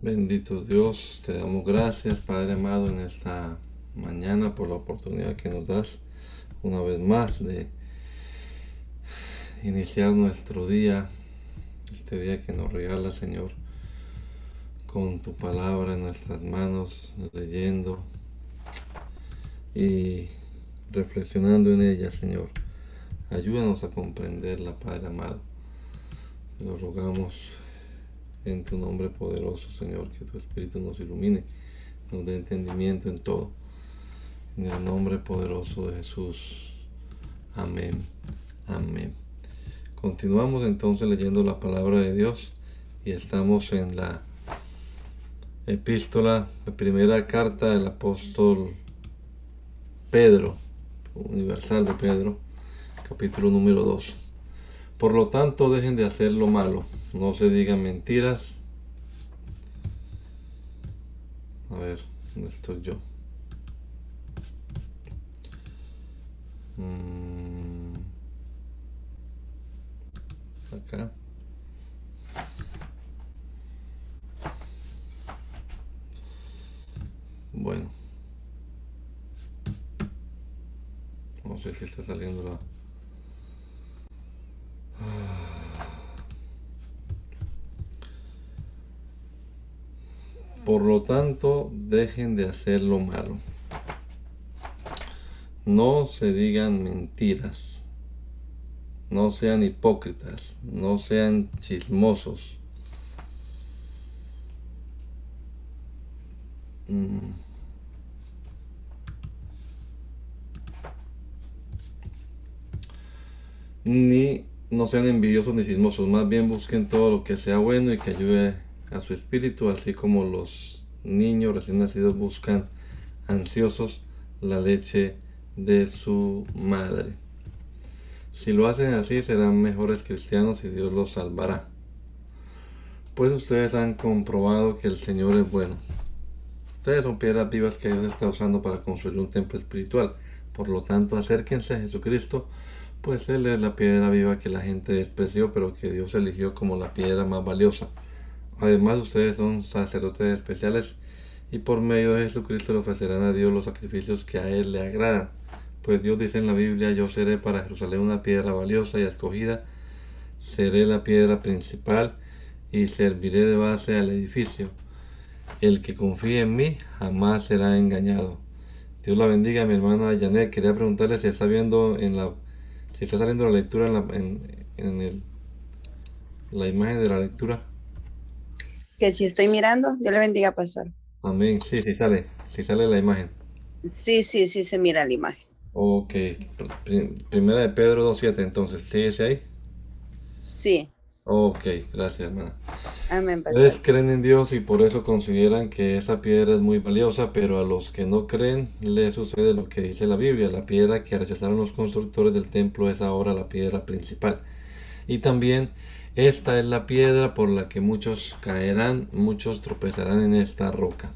Bendito Dios, te damos gracias, Padre amado, en esta mañana por la oportunidad que nos das una vez más de iniciar nuestro día, este día que nos regala, Señor, con tu palabra en nuestras manos, leyendo y reflexionando en ella, Señor. Ayúdanos a comprenderla, Padre amado. Te lo rogamos en tu nombre poderoso, Señor, que tu Espíritu nos ilumine, nos dé entendimiento en todo. En el nombre poderoso de Jesús. Amén. Amén. Continuamos entonces leyendo la palabra de Dios y estamos en la epístola, la primera carta del apóstol Pedro, universal de Pedro, capítulo número 2. Por lo tanto, dejen de hacer lo malo, no se digan mentiras. A ver, ¿dónde estoy yo? Acá. Bueno, no sé si está saliendo la... Por lo tanto, dejen de hacer lo malo. No se digan mentiras. No sean hipócritas. No sean chismosos. Ni no sean envidiosos ni chismosos. Más bien busquen todo lo que sea bueno y que ayude a su espíritu, así como los niños recién nacidos buscan ansiosos la leche de su madre. Si lo hacen así, serán mejores cristianos y Dios los salvará. Pues ustedes han comprobado que el Señor es bueno. Ustedes son piedras vivas que Dios está usando para construir un templo espiritual. Por lo tanto, acérquense a Jesucristo, pues Él es la piedra viva que la gente despreció, pero que Dios eligió como la piedra más valiosa. Además, ustedes son sacerdotes especiales y por medio de Jesucristo le ofrecerán a Dios los sacrificios que a Él le agradan. Pues Dios dice en la Biblia: yo seré para Jerusalén una piedra valiosa y escogida, seré la piedra principal y serviré de base al edificio. El que confíe en mí jamás será engañado. Dios la bendiga, mi hermana Janet. Quería preguntarle si está viendo si está saliendo la lectura la imagen de la lectura. Que si estoy mirando, Dios le bendiga, pastor. Amén. Sí, sí sale la imagen. Sí, sí, sí se mira la imagen. Ok, primera de Pedro 2:7, entonces, ¿síguese ahí? Sí, Ok, gracias, hermana. amén, Ustedes pastor. creen en Dios y por eso consideran que esa piedra es muy valiosa, pero a los que no creen les sucede lo que dice la Biblia: la piedra que rechazaron los constructores del templo es ahora la piedra principal. Y también esta es la piedra por la que muchos caerán, muchos tropezarán en esta roca.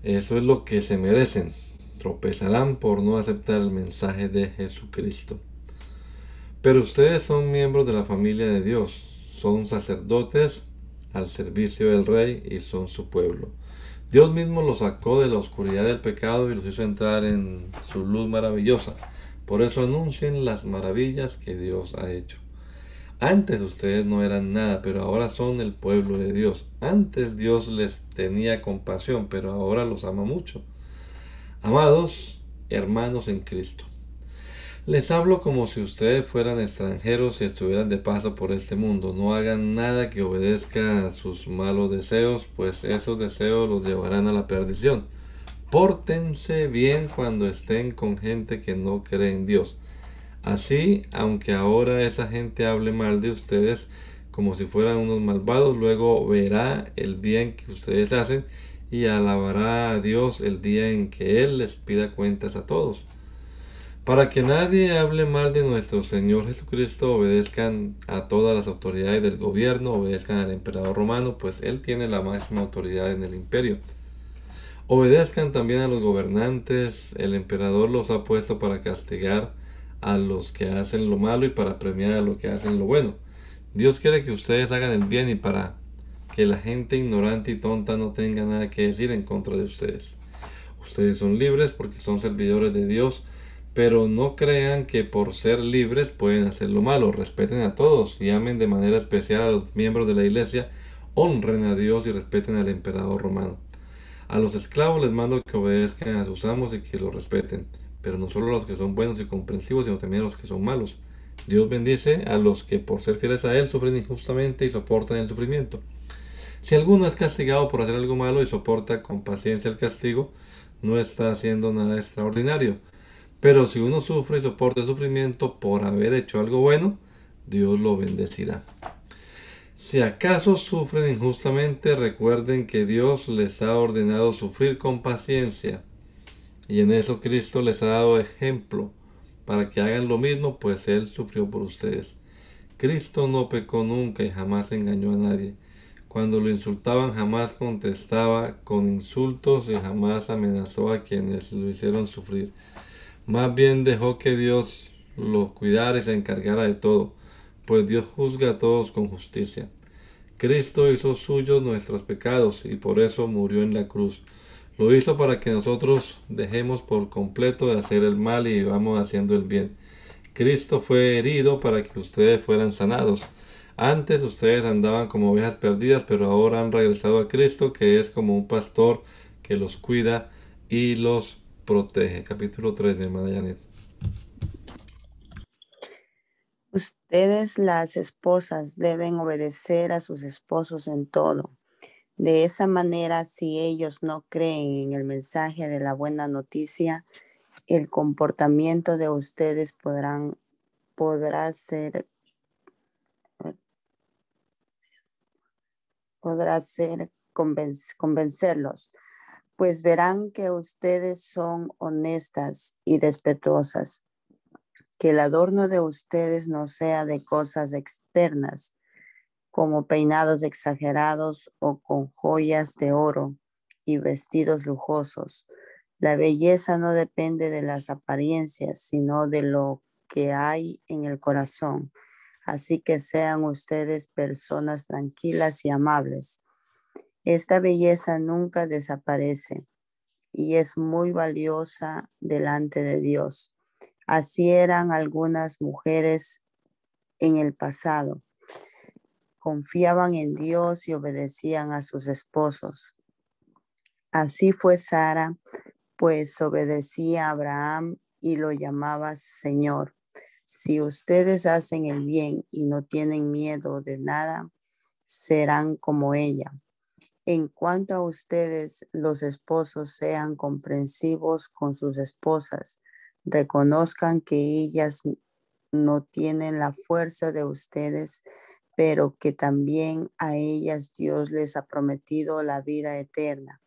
Eso es lo que se merecen. Tropezarán por no aceptar el mensaje de Jesucristo. Pero ustedes son miembros de la familia de Dios, son sacerdotes al servicio del Rey y son su pueblo. Dios mismo los sacó de la oscuridad del pecado y los hizo entrar en su luz maravillosa. Por eso anuncien las maravillas que Dios ha hecho. Antes ustedes no eran nada, pero ahora son el pueblo de Dios. Antes Dios les tenía compasión, pero ahora los ama mucho. Amados hermanos en Cristo, les hablo como si ustedes fueran extranjeros y estuvieran de paso por este mundo. No hagan nada que obedezca a sus malos deseos, pues esos deseos los llevarán a la perdición. Pórtense bien cuando estén con gente que no cree en Dios. Así, aunque ahora esa gente hable mal de ustedes como si fueran unos malvados, luego verá el bien que ustedes hacen y alabará a Dios el día en que Él les pida cuentas a todos. Para que nadie hable mal de nuestro Señor Jesucristo, obedezcan a todas las autoridades del gobierno, obedezcan al emperador romano, pues Él tiene la máxima autoridad en el imperio. Obedezcan también a los gobernantes, el emperador los ha puesto para castigar a los que hacen lo malo y para premiar a los que hacen lo bueno. Dios quiere que ustedes hagan el bien y para que la gente ignorante y tonta no tenga nada que decir en contra de ustedes. Ustedes son libres porque son servidores de Dios, pero no crean que por ser libres pueden hacer lo malo. Respeten a todos y amen de manera especial a los miembros de la iglesia, honren a Dios y respeten al emperador romano. A los esclavos les mando que obedezcan a sus amos y que los respeten, pero no solo a los que son buenos y comprensivos, sino también a los que son malos. Dios bendice a los que por ser fieles a Él sufren injustamente y soportan el sufrimiento. Si alguno es castigado por hacer algo malo y soporta con paciencia el castigo, no está haciendo nada extraordinario. Pero si uno sufre y soporta el sufrimiento por haber hecho algo bueno, Dios lo bendecirá. Si acaso sufren injustamente, recuerden que Dios les ha ordenado sufrir con paciencia, y en eso Cristo les ha dado ejemplo para que hagan lo mismo, pues Él sufrió por ustedes. Cristo no pecó nunca y jamás engañó a nadie. Cuando lo insultaban jamás contestaba con insultos y jamás amenazó a quienes lo hicieron sufrir. Más bien dejó que Dios lo cuidara y se encargara de todo, pues Dios juzga a todos con justicia. Cristo hizo suyos nuestros pecados y por eso murió en la cruz. Lo hizo para que nosotros dejemos por completo de hacer el mal y vamos haciendo el bien. Cristo fue herido para que ustedes fueran sanados. Antes ustedes andaban como ovejas perdidas, pero ahora han regresado a Cristo, que es como un pastor que los cuida y los protege. Capítulo 3, mi hermana Janet. Ustedes, las esposas, deben obedecer a sus esposos en todo. De esa manera, si ellos no creen en el mensaje de la buena noticia, el comportamiento de ustedes podrá ser convencerlos, pues verán que ustedes son honestas y respetuosas, que el adorno de ustedes no sea de cosas externas, como peinados exagerados o con joyas de oro y vestidos lujosos. La belleza no depende de las apariencias, sino de lo que hay en el corazón. Así que sean ustedes personas tranquilas y amables. Esta belleza nunca desaparece y es muy valiosa delante de Dios. Así eran algunas mujeres en el pasado. Confiaban en Dios y obedecían a sus esposos. Así fue Sara, pues obedecía a Abraham y lo llamaba Señor. Si ustedes hacen el bien y no tienen miedo de nada, serán como ella. En cuanto a ustedes, los esposos, sean comprensivos con sus esposas. Reconozcan que ellas no tienen la fuerza de ustedes, pero que también a ellas Dios les ha prometido la vida eterna.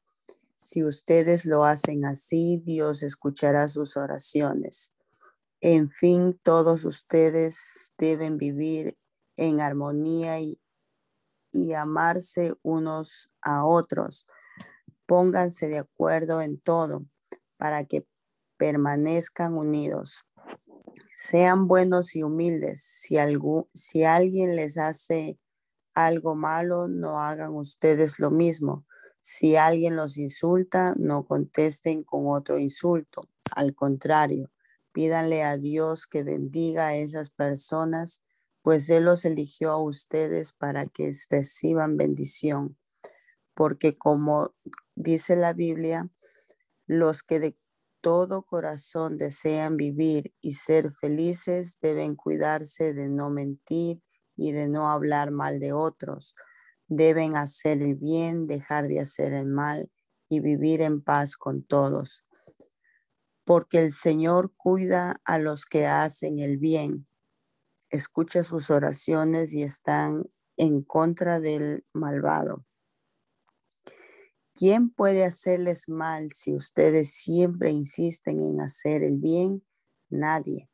Si ustedes lo hacen así, Dios escuchará sus oraciones. En fin, todos ustedes deben vivir en armonía y amarse unos a otros. Pónganse de acuerdo en todo para que permanezcan unidos. Sean buenos y humildes. Si alguien les hace algo malo, no hagan ustedes lo mismo. Si alguien los insulta, no contesten con otro insulto. Al contrario, pídanle a Dios que bendiga a esas personas, pues Él los eligió a ustedes para que reciban bendición. Porque como dice la Biblia, los que de todo corazón desean vivir y ser felices deben cuidarse de no mentir y de no hablar mal de otros. Deben hacer el bien, dejar de hacer el mal y vivir en paz con todos. Porque el Señor cuida a los que hacen el bien, escucha sus oraciones y están en contra del malvado. ¿Quién puede hacerles mal si ustedes siempre insisten en hacer el bien? Nadie.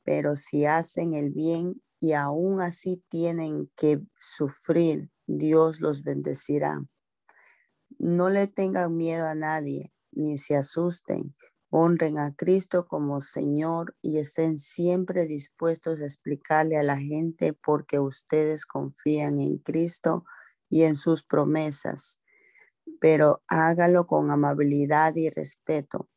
Pero si hacen el bien y aún así tienen que sufrir, Dios los bendecirá. No le tengan miedo a nadie, ni se asusten. Honren a Cristo como Señor y estén siempre dispuestos a explicarle a la gente por qué ustedes confían en Cristo y en sus promesas, pero hágalo con amabilidad y respeto.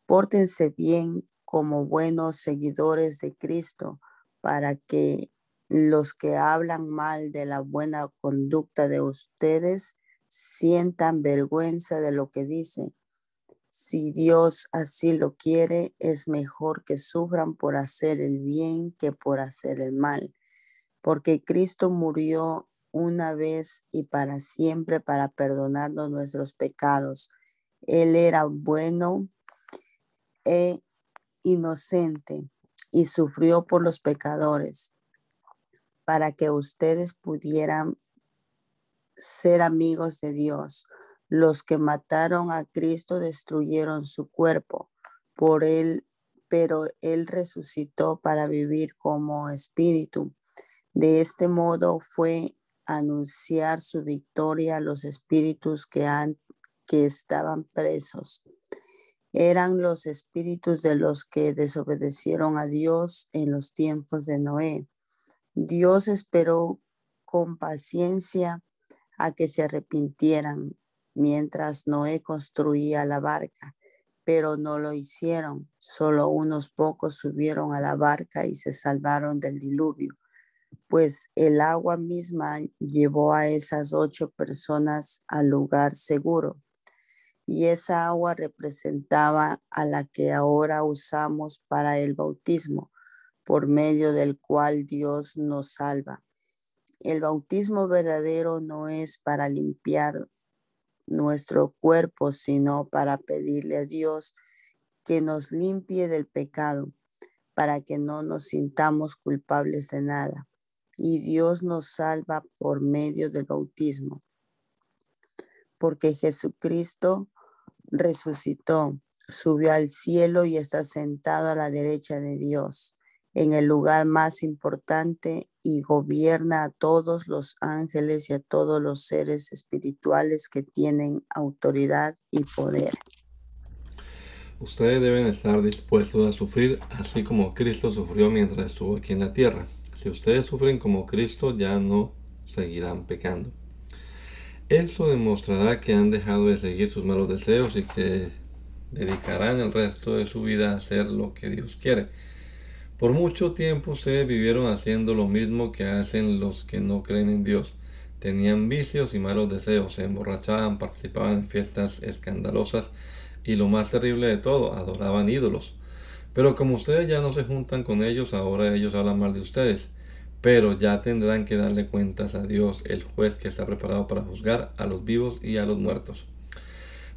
Pórtense bien como buenos seguidores de Cristo para que los que hablan mal de la buena conducta de ustedes sientan vergüenza de lo que dicen. Si Dios así lo quiere, es mejor que sufran por hacer el bien que por hacer el mal, porque Cristo murió una vez y para siempre para perdonarnos nuestros pecados. Él era bueno e inocente y sufrió por los pecadores para que ustedes pudieran ser amigos de Dios. Los que mataron a Cristo destruyeron su cuerpo, por él, pero él resucitó para vivir como espíritu. De este modo fue anunciar su victoria a los espíritus que estaban presos. Eran los espíritus de los que desobedecieron a Dios en los tiempos de Noé. Dios esperó con paciencia a que se arrepintieran mientras Noé construía la barca, pero no lo hicieron. Solo unos pocos subieron a la barca y se salvaron del diluvio, pues el agua misma llevó a esas 8 personas al lugar seguro. Y esa agua representaba a la que ahora usamos para el bautismo, por medio del cual Dios nos salva. El bautismo verdadero no es para limpiar nuestro cuerpo, sino para pedirle a Dios que nos limpie del pecado, para que no nos sintamos culpables de nada. Y Dios nos salva por medio del bautismo, porque Jesucristo resucitó, subió al cielo y está sentado a la derecha de Dios, en el lugar más importante, y gobierna a todos los ángeles y a todos los seres espirituales que tienen autoridad y poder. Ustedes deben estar dispuestos a sufrir así como Cristo sufrió mientras estuvo aquí en la tierra. Si ustedes sufren como Cristo, ya no seguirán pecando. Eso demostrará que han dejado de seguir sus malos deseos y que dedicarán el resto de su vida a hacer lo que Dios quiere. Por mucho tiempo ustedes vivieron haciendo lo mismo que hacen los que no creen en Dios. Tenían vicios y malos deseos, se emborrachaban, participaban en fiestas escandalosas y lo más terrible de todo, adoraban ídolos. Pero como ustedes ya no se juntan con ellos, ahora ellos hablan mal de ustedes. Pero ya tendrán que darle cuentas a Dios, el juez que está preparado para juzgar a los vivos y a los muertos.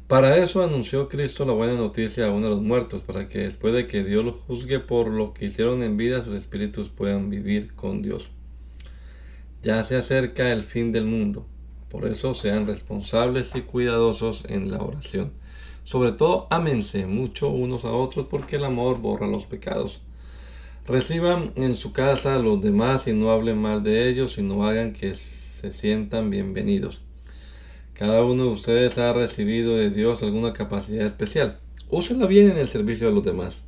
Para eso anunció Cristo la buena noticia aún a los muertos, para que después de que Dios los juzgue por lo que hicieron en vida, sus espíritus puedan vivir con Dios. Ya se acerca el fin del mundo, por eso sean responsables y cuidadosos en la oración. Sobre todo, ámense mucho unos a otros, porque el amor borra los pecados. Reciban en su casa a los demás y no hablen mal de ellos, sino hagan que se sientan bienvenidos. Cada uno de ustedes ha recibido de Dios alguna capacidad especial. Úsenla bien en el servicio de los demás.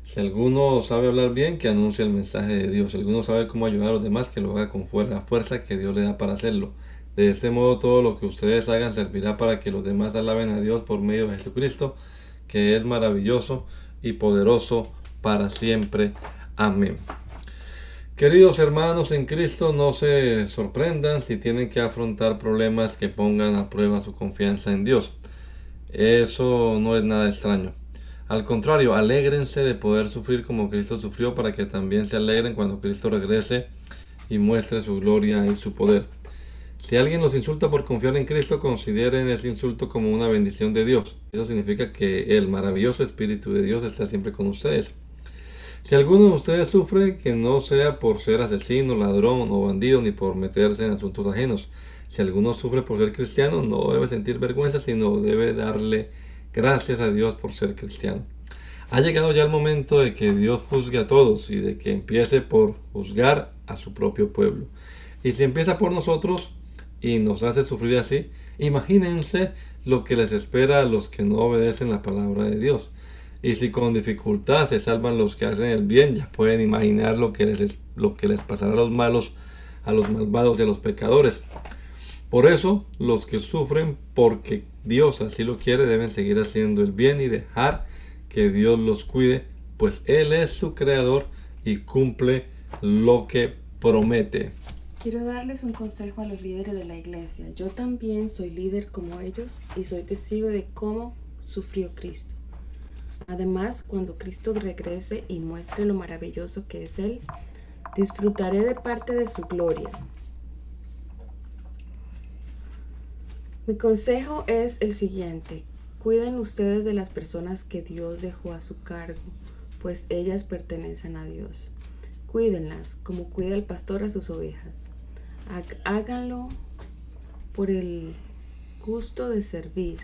Si alguno sabe hablar bien, que anuncie el mensaje de Dios. Si alguno sabe cómo ayudar a los demás, que lo haga con la fuerza que Dios le da para hacerlo. De este modo, todo lo que ustedes hagan servirá para que los demás alaben a Dios por medio de Jesucristo, que es maravilloso y poderoso para siempre. Amén. Queridos hermanos en Cristo, no se sorprendan si tienen que afrontar problemas que pongan a prueba su confianza en Dios. Eso no es nada extraño. Al contrario, alégrense de poder sufrir como Cristo sufrió, para que también se alegren cuando Cristo regrese y muestre su gloria y su poder. Si alguien los insulta por confiar en Cristo, consideren ese insulto como una bendición de Dios. Eso significa que el maravilloso Espíritu de Dios está siempre con ustedes. Si alguno de ustedes sufre, que no sea por ser asesino, ladrón o bandido, ni por meterse en asuntos ajenos. Si alguno sufre por ser cristiano, no debe sentir vergüenza, sino debe darle gracias a Dios por ser cristiano. Ha llegado ya el momento de que Dios juzgue a todos y de que empiece por juzgar a su propio pueblo. Y si empieza por nosotros y nos hace sufrir así, imagínense lo que les espera a los que no obedecen la palabra de Dios. Y si con dificultad se salvan los que hacen el bien, ya pueden imaginar lo que les pasará a los malos, a los malvados y a los pecadores. Por eso, los que sufren porque Dios así lo quiere deben seguir haciendo el bien y dejar que Dios los cuide, pues Él es su creador y cumple lo que promete. Quiero darles un consejo a los líderes de la iglesia. Yo también soy líder como ellos y soy testigo de cómo sufrió Cristo. Además, cuando Cristo regrese y muestre lo maravilloso que es Él, disfrutaré de parte de su gloria. Mi consejo es el siguiente: cuiden ustedes de las personas que Dios dejó a su cargo, pues ellas pertenecen a Dios. Cuídenlas como cuida el pastor a sus ovejas. Háganlo por el gusto de servir,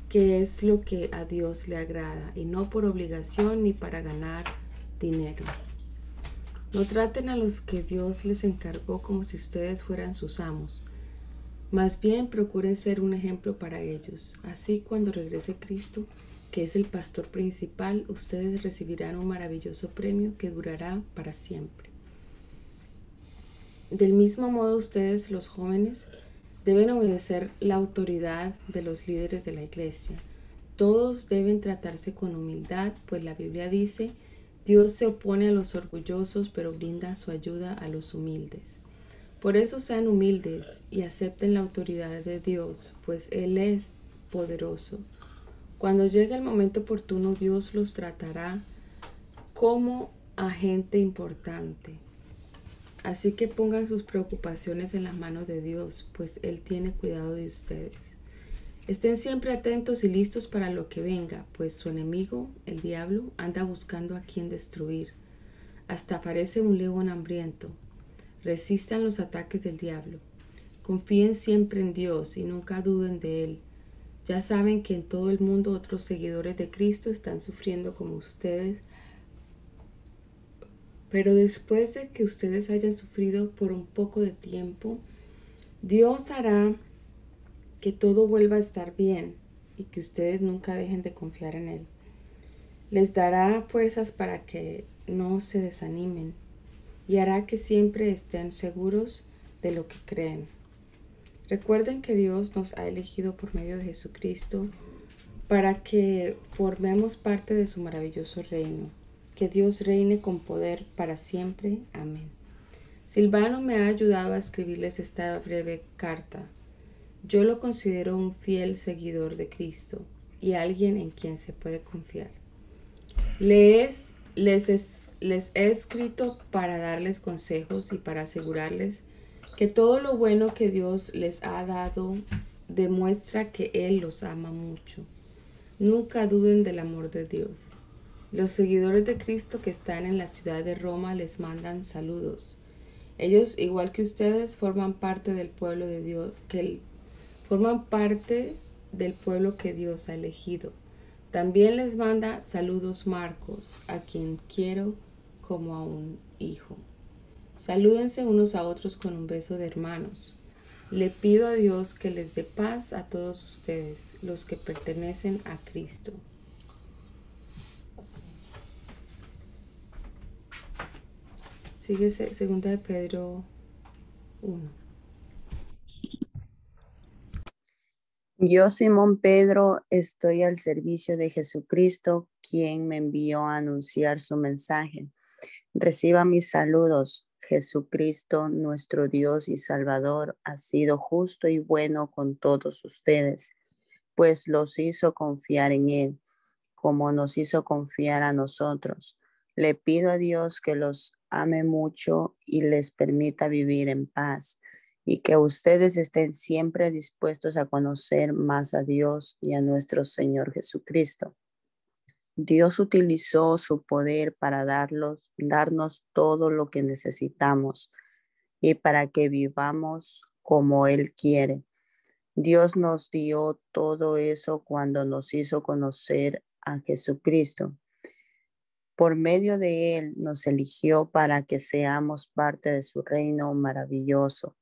que es lo que a Dios le agrada, y no por obligación ni para ganar dinero. No traten a los que Dios les encargó como si ustedes fueran sus amos. Más bien procuren ser un ejemplo para ellos. Así, cuando regrese Cristo, que es el pastor principal, ustedes recibirán un maravilloso premio que durará para siempre. Del mismo modo, ustedes, los jóvenes, deben obedecer la autoridad de los líderes de la iglesia. Todos deben tratarse con humildad, pues la Biblia dice: Dios se opone a los orgullosos, pero brinda su ayuda a los humildes. Por eso sean humildes y acepten la autoridad de Dios, pues Él es poderoso. Cuando llegue el momento oportuno, Dios los tratará como a gente importante. Así que pongan sus preocupaciones en las manos de Dios, pues Él tiene cuidado de ustedes. Estén siempre atentos y listos para lo que venga, pues su enemigo, el diablo, anda buscando a quien destruir. Hasta parece un león hambriento. Resistan los ataques del diablo. Confíen siempre en Dios y nunca duden de Él. Ya saben que en todo el mundo otros seguidores de Cristo están sufriendo como ustedes, pero después de que ustedes hayan sufrido por un poco de tiempo, Dios hará que todo vuelva a estar bien y que ustedes nunca dejen de confiar en Él. Les dará fuerzas para que no se desanimen y hará que siempre estén seguros de lo que creen. Recuerden que Dios nos ha elegido por medio de Jesucristo para que formemos parte de su maravilloso reino. Que Dios reine con poder para siempre. Amén. Silvano me ha ayudado a escribirles esta breve carta. Yo lo considero un fiel seguidor de Cristo y alguien en quien se puede confiar. Les he escrito para darles consejos y para asegurarles que todo lo bueno que Dios les ha dado demuestra que Él los ama mucho. Nunca duden del amor de Dios. Los seguidores de Cristo que están en la ciudad de Roma les mandan saludos. Ellos, igual que ustedes, forman parte del pueblo de Dios, forman parte del pueblo que Dios ha elegido. También les manda saludos Marcos, a quien quiero como a un hijo. Salúdense unos a otros con un beso de hermanos. Le pido a Dios que les dé paz a todos ustedes, los que pertenecen a Cristo. Sigue 2 de Pedro 1. Yo, Simón Pedro, estoy al servicio de Jesucristo, quien me envió a anunciar su mensaje. Reciba mis saludos. Jesucristo, nuestro Dios y Salvador, ha sido justo y bueno con todos ustedes, pues los hizo confiar en Él, como nos hizo confiar a nosotros. Le pido a Dios que los ame mucho y les permita vivir en paz, y que ustedes estén siempre dispuestos a conocer más a Dios y a nuestro Señor Jesucristo. Dios utilizó su poder para darnos todo lo que necesitamos y para que vivamos como Él quiere. Dios nos dio todo eso cuando nos hizo conocer a Jesucristo. Por medio de Él nos eligió para que seamos parte de su reino maravilloso.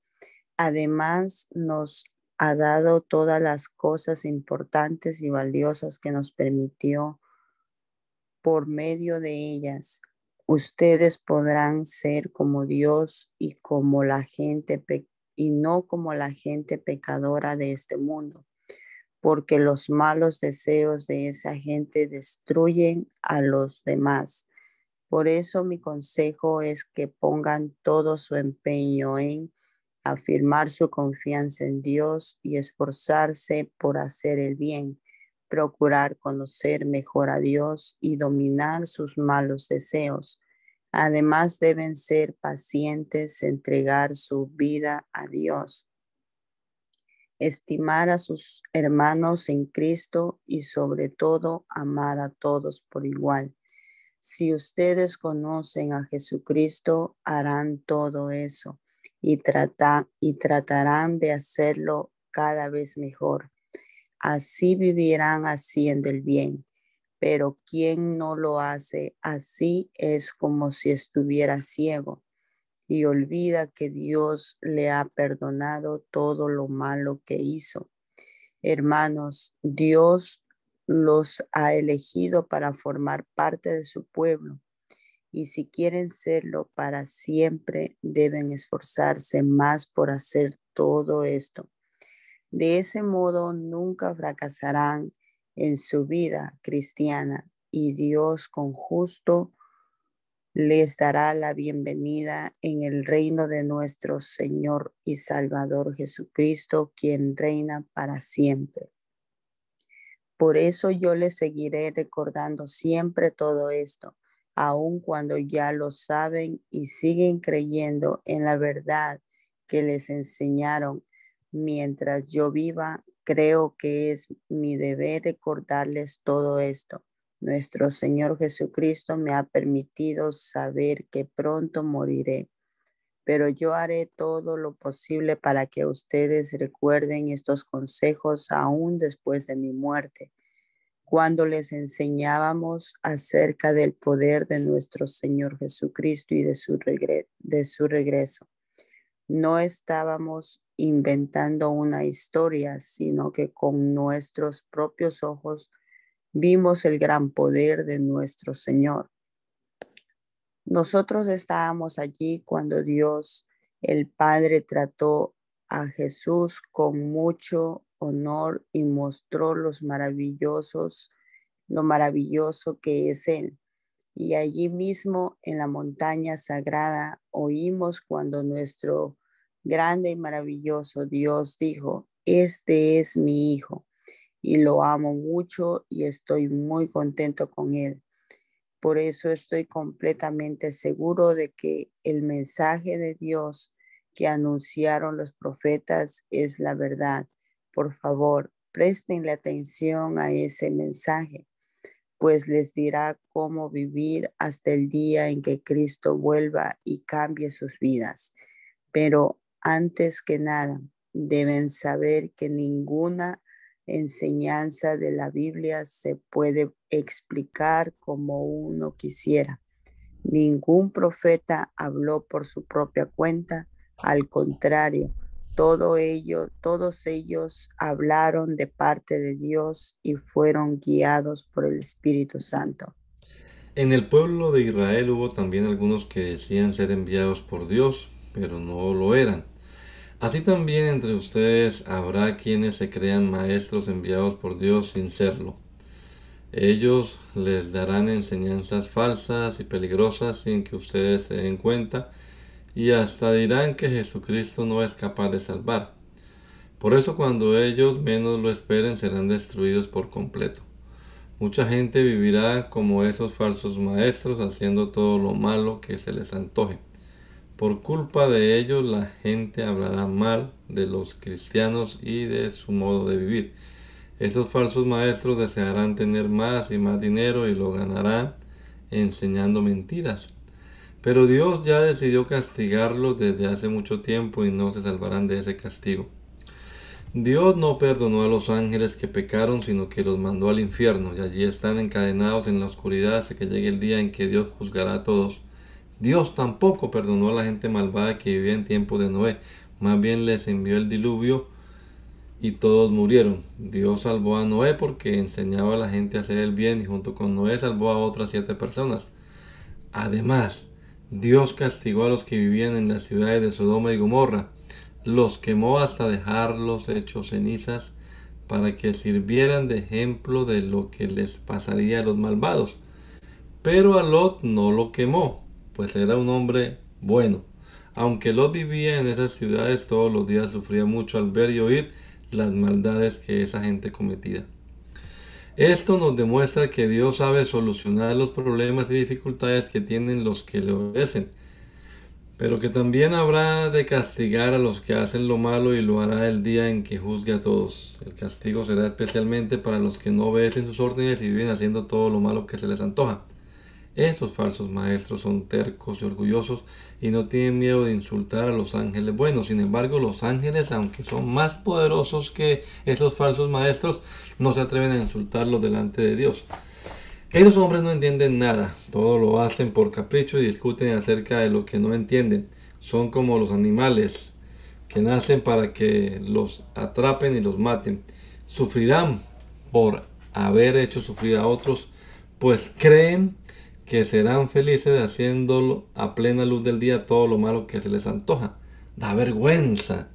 Además, nos ha dado todas las cosas importantes y valiosas que nos permitió. Por medio de ellas, ustedes podrán ser como Dios y y no como la gente pecadora de este mundo, porque los malos deseos de esa gente destruyen a los demás. Por eso mi consejo es que pongan todo su empeño en afirmar su confianza en Dios y esforzarse por hacer el bien, procurar conocer mejor a Dios y dominar sus malos deseos. Además, deben ser pacientes, entregar su vida a Dios, estimar a sus hermanos en Cristo y sobre todo amar a todos por igual. Si ustedes conocen a Jesucristo, harán todo eso y tratarán de hacerlo cada vez mejor. Así vivirán haciendo el bien. Pero quien no lo hace así es como si estuviera ciego y olvida que Dios le ha perdonado todo lo malo que hizo. Hermanos, Dios los ha elegido para formar parte de su pueblo y si quieren serlo para siempre, deben esforzarse más por hacer todo esto. De ese modo, nunca fracasarán en su vida cristiana y Dios con justo les dará la bienvenida en el reino de nuestro Señor y Salvador Jesucristo, quien reina para siempre. Por eso yo les seguiré recordando siempre todo esto, aun cuando ya lo saben y siguen creyendo en la verdad que les enseñaron. Mientras yo viva, creo que es mi deber recordarles todo esto. Nuestro Señor Jesucristo me ha permitido saber que pronto moriré, pero yo haré todo lo posible para que ustedes recuerden estos consejos aún después de mi muerte. Cuando les enseñábamos acerca del poder de nuestro Señor Jesucristo y de su regreso, no estábamos inventando una historia, sino que con nuestros propios ojos vimos el gran poder de nuestro Señor. Nosotros estábamos allí cuando Dios, el Padre, trató a Jesús con mucho honor y mostró lo maravilloso que es Él. Y allí mismo en la montaña sagrada oímos cuando nuestro grande y maravilloso Dios dijo: este es mi Hijo y lo amo mucho y estoy muy contento con Él. Por eso estoy completamente seguro de que el mensaje de Dios que anunciaron los profetas es la verdad. Por favor, presten atención a ese mensaje, pues les dirá cómo vivir hasta el día en que Cristo vuelva y cambie sus vidas. Pero antes que nada, deben saber que ninguna enseñanza de la Biblia se puede explicar como uno quisiera. Ningún profeta habló por su propia cuenta, al contrario, todos ellos hablaron de parte de Dios y fueron guiados por el Espíritu Santo. En el pueblo de Israel hubo también algunos que decían ser enviados por Dios, pero no lo eran. Así también entre ustedes habrá quienes se crean maestros enviados por Dios sin serlo. Ellos les darán enseñanzas falsas y peligrosas sin que ustedes se den cuenta y hasta dirán que Jesucristo no es capaz de salvar. Por eso cuando ellos menos lo esperen serán destruidos por completo. Mucha gente vivirá como esos falsos maestros haciendo todo lo malo que se les antoje. Por culpa de ellos la gente hablará mal de los cristianos y de su modo de vivir. Esos falsos maestros desearán tener más y más dinero y lo ganarán enseñando mentiras. Pero Dios ya decidió castigarlos desde hace mucho tiempo y no se salvarán de ese castigo. Dios no perdonó a los ángeles que pecaron, sino que los mandó al infierno y allí están encadenados en la oscuridad hasta que llegue el día en que Dios juzgará a todos. Dios tampoco perdonó a la gente malvada que vivía en tiempo de Noé, más bien les envió el diluvio y todos murieron. Dios salvó a Noé porque enseñaba a la gente a hacer el bien y junto con Noé salvó a otras 7 personas. Además, Dios castigó a los que vivían en las ciudades de Sodoma y Gomorra. los quemó hasta dejarlos hechos cenizas, para que sirvieran de ejemplo de lo que les pasaría a los malvados. Pero a Lot no lo quemó, pues era un hombre bueno. Aunque Lot vivía en esas ciudades, todos los días sufría mucho al ver y oír las maldades que esa gente cometía. Esto nos demuestra que Dios sabe solucionar los problemas y dificultades que tienen los que le obedecen, pero que también habrá de castigar a los que hacen lo malo, y lo hará el día en que juzgue a todos. El castigo será especialmente para los que no obedecen sus órdenes y viven haciendo todo lo malo que se les antoja. Esos falsos maestros son tercos y orgullosos y no tienen miedo de insultar a los ángeles buenos. Sin embargo, los ángeles, aunque son más poderosos que esos falsos maestros, no se atreven a insultarlos delante de Dios. Esos hombres no entienden nada, todo lo hacen por capricho y discuten acerca de lo que no entienden. Son como los animales que nacen para que los atrapen y los maten. Sufrirán por haber hecho sufrir a otros, pues creen que serán felices haciéndolo a plena luz del día todo lo malo que se les antoja. Da vergüenza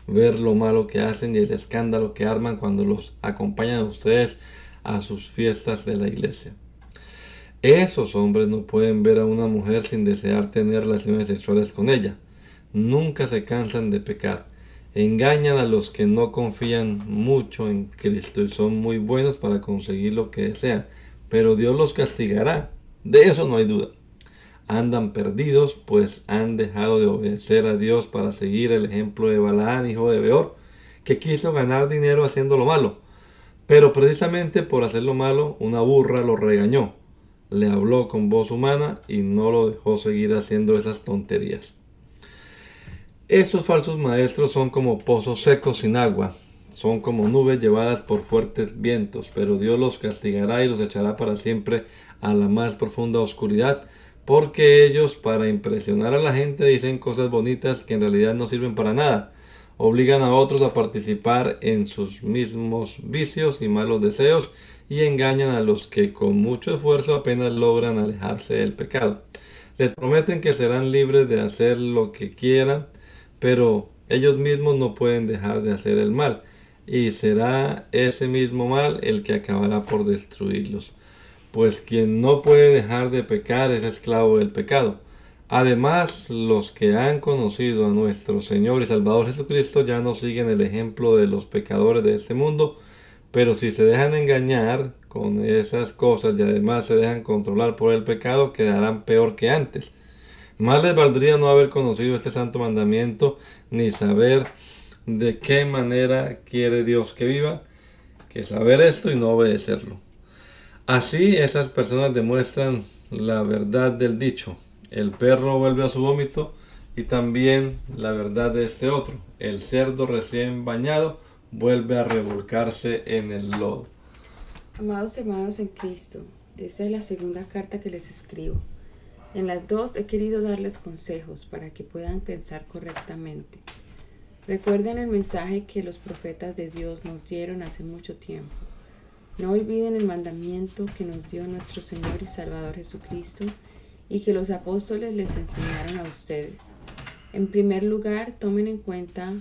ver lo malo que hacen y el escándalo que arman cuando los acompañan a ustedes a sus fiestas de la iglesia. Esos hombres no pueden ver a una mujer sin desear tener relaciones sexuales con ella. Nunca se cansan de pecar. Engañan a los que no confían mucho en Cristo y son muy buenos para conseguir lo que desean. Pero Dios los castigará. De eso no hay duda. Andan perdidos, pues han dejado de obedecer a Dios para seguir el ejemplo de Balaán, hijo de Beor, que quiso ganar dinero haciendo lo malo. Pero precisamente por hacer lo malo, una burra lo regañó. Le habló con voz humana y no lo dejó seguir haciendo esas tonterías. Estos falsos maestros son como pozos secos sin agua, son como nubes llevadas por fuertes vientos, pero Dios los castigará y los echará para siempre a la más profunda oscuridad, porque ellos, para impresionar a la gente, dicen cosas bonitas que en realidad no sirven para nada. Obligan a otros a participar en sus mismos vicios y malos deseos y engañan a los que con mucho esfuerzo apenas logran alejarse del pecado. Les prometen que serán libres de hacer lo que quieran, pero ellos mismos no pueden dejar de hacer el mal, y será ese mismo mal el que acabará por destruirlos. Pues quien no puede dejar de pecar es esclavo del pecado. Además, los que han conocido a nuestro Señor y Salvador Jesucristo ya no siguen el ejemplo de los pecadores de este mundo, pero si se dejan engañar con esas cosas y además se dejan controlar por el pecado, quedarán peor que antes. Más les valdría no haber conocido este santo mandamiento, ni saber de qué manera quiere Dios que viva, que saber esto y no obedecerlo. Así esas personas demuestran la verdad del dicho: el perro vuelve a su vómito, y también la verdad de este otro: el cerdo recién bañado vuelve a revolcarse en el lodo. Amados hermanos en Cristo, esta es la segunda carta que les escribo. En las dos he querido darles consejos para que puedan pensar correctamente. Recuerden el mensaje que los profetas de Dios nos dieron hace mucho tiempo. No olviden el mandamiento que nos dio nuestro Señor y Salvador Jesucristo y que los apóstoles les enseñaron a ustedes. En primer lugar, tomen en cuenta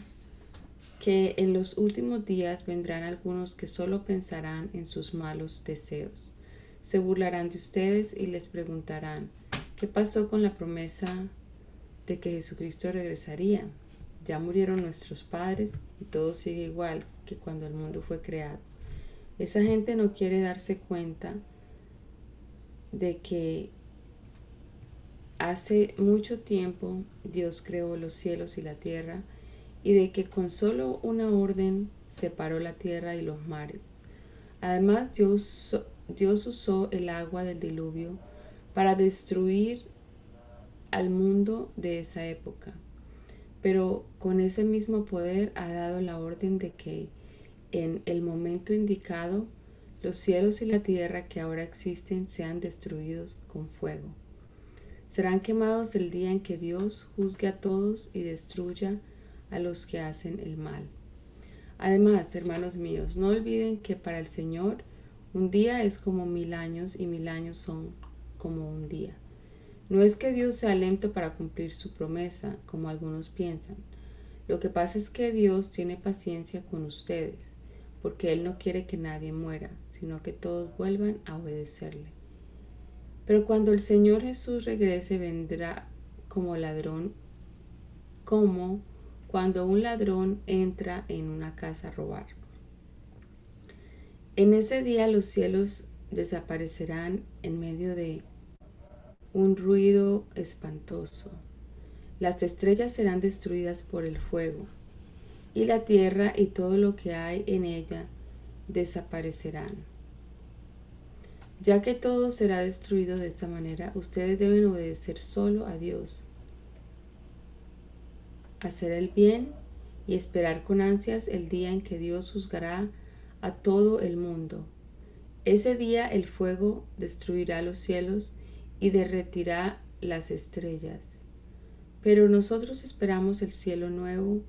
que en los últimos días vendrán algunos que solo pensarán en sus malos deseos. Se burlarán de ustedes y les preguntarán: ¿qué pasó con la promesa de que Jesucristo regresaría? Ya murieron nuestros padres y todo sigue igual que cuando el mundo fue creado. Esa gente no quiere darse cuenta de que hace mucho tiempo Dios creó los cielos y la tierra, y de que con solo una orden separó la tierra y los mares. Además, Dios usó el agua del diluvio para destruir al mundo de esa época, pero con ese mismo poder ha dado la orden de que en el momento indicado los cielos y la tierra que ahora existen sean destruidos con fuego. Serán quemados el día en que Dios juzgue a todos y destruya a los que hacen el mal. Además, hermanos míos, no olviden que para el Señor un día es como 1000 años y 1000 años son como un día. No es que Dios sea lento para cumplir su promesa, como algunos piensan, Lo que pasa es que Dios tiene paciencia con ustedes, porque Él no quiere que nadie muera, sino que todos vuelvan a obedecerle. Pero cuando el Señor Jesús regrese, vendrá como ladrón, como cuando un ladrón entra en una casa a robar. En ese día los cielos desaparecerán en medio de un ruido espantoso. Las estrellas serán destruidas por el fuego, y la tierra y todo lo que hay en ella desaparecerán. Ya que todo será destruido de esta manera, ustedes deben obedecer solo a Dios, hacer el bien y esperar con ansias el día en que Dios juzgará a todo el mundo. Ese día el fuego destruirá los cielos y derretirá las estrellas. Pero nosotros esperamos el cielo nuevo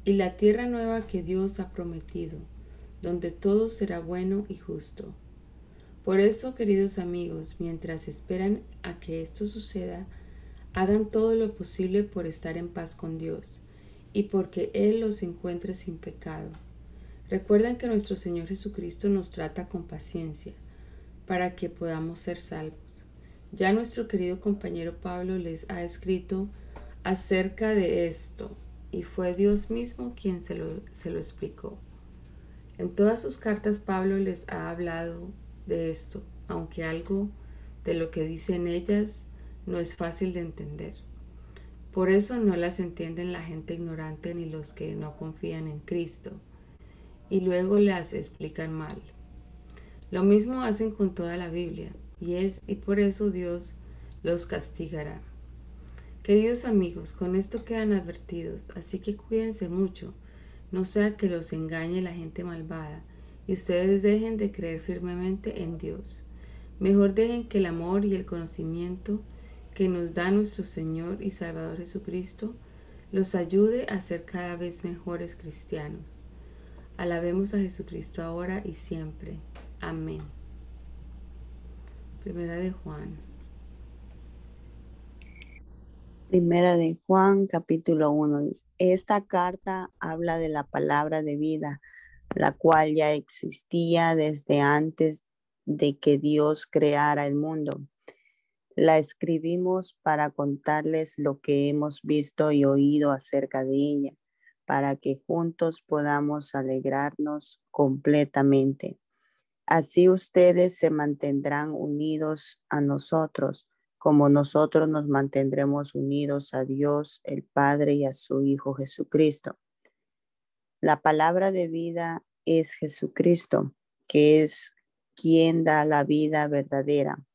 y la tierra nueva que Dios ha prometido, donde todo será bueno y justo. Por eso, queridos amigos, mientras esperan a que esto suceda, hagan todo lo posible por estar en paz con Dios y porque Él los encuentre sin pecado. Recuerden que nuestro Señor Jesucristo nos trata con paciencia para que podamos ser salvos. Ya nuestro querido compañero Pablo les ha escrito acerca de esto y fue Dios mismo quien se lo explicó. En todas sus cartas Pablo les ha hablado de esto, aunque algo de lo que dice en ellas no es fácil de entender. Por eso no las entienden la gente ignorante ni los que no confían en Cristo, y luego las explican mal. Lo mismo hacen con toda la Biblia, y por eso Dios los castigará. Queridos amigos, con esto quedan advertidos, así que cuídense mucho, no sea que los engañe la gente malvada y ustedes dejen de creer firmemente en Dios. Mejor dejen que el amor y el conocimiento que nos da nuestro Señor y Salvador Jesucristo los ayude a ser cada vez mejores cristianos. Alabemos a Jesucristo ahora y siempre. Amén. Primera de Juan. Primera de Juan, capítulo 1. Esta carta habla de la palabra de vida, la cual ya existía desde antes de que Dios creara el mundo. La escribimos para contarles lo que hemos visto y oído acerca de ella, para que juntos podamos alegrarnos completamente. Así ustedes se mantendrán unidos a nosotros, como nosotros nos mantendremos unidos a Dios, el Padre, y a su Hijo Jesucristo. La palabra de vida es Jesucristo, que es quien da la vida verdadera,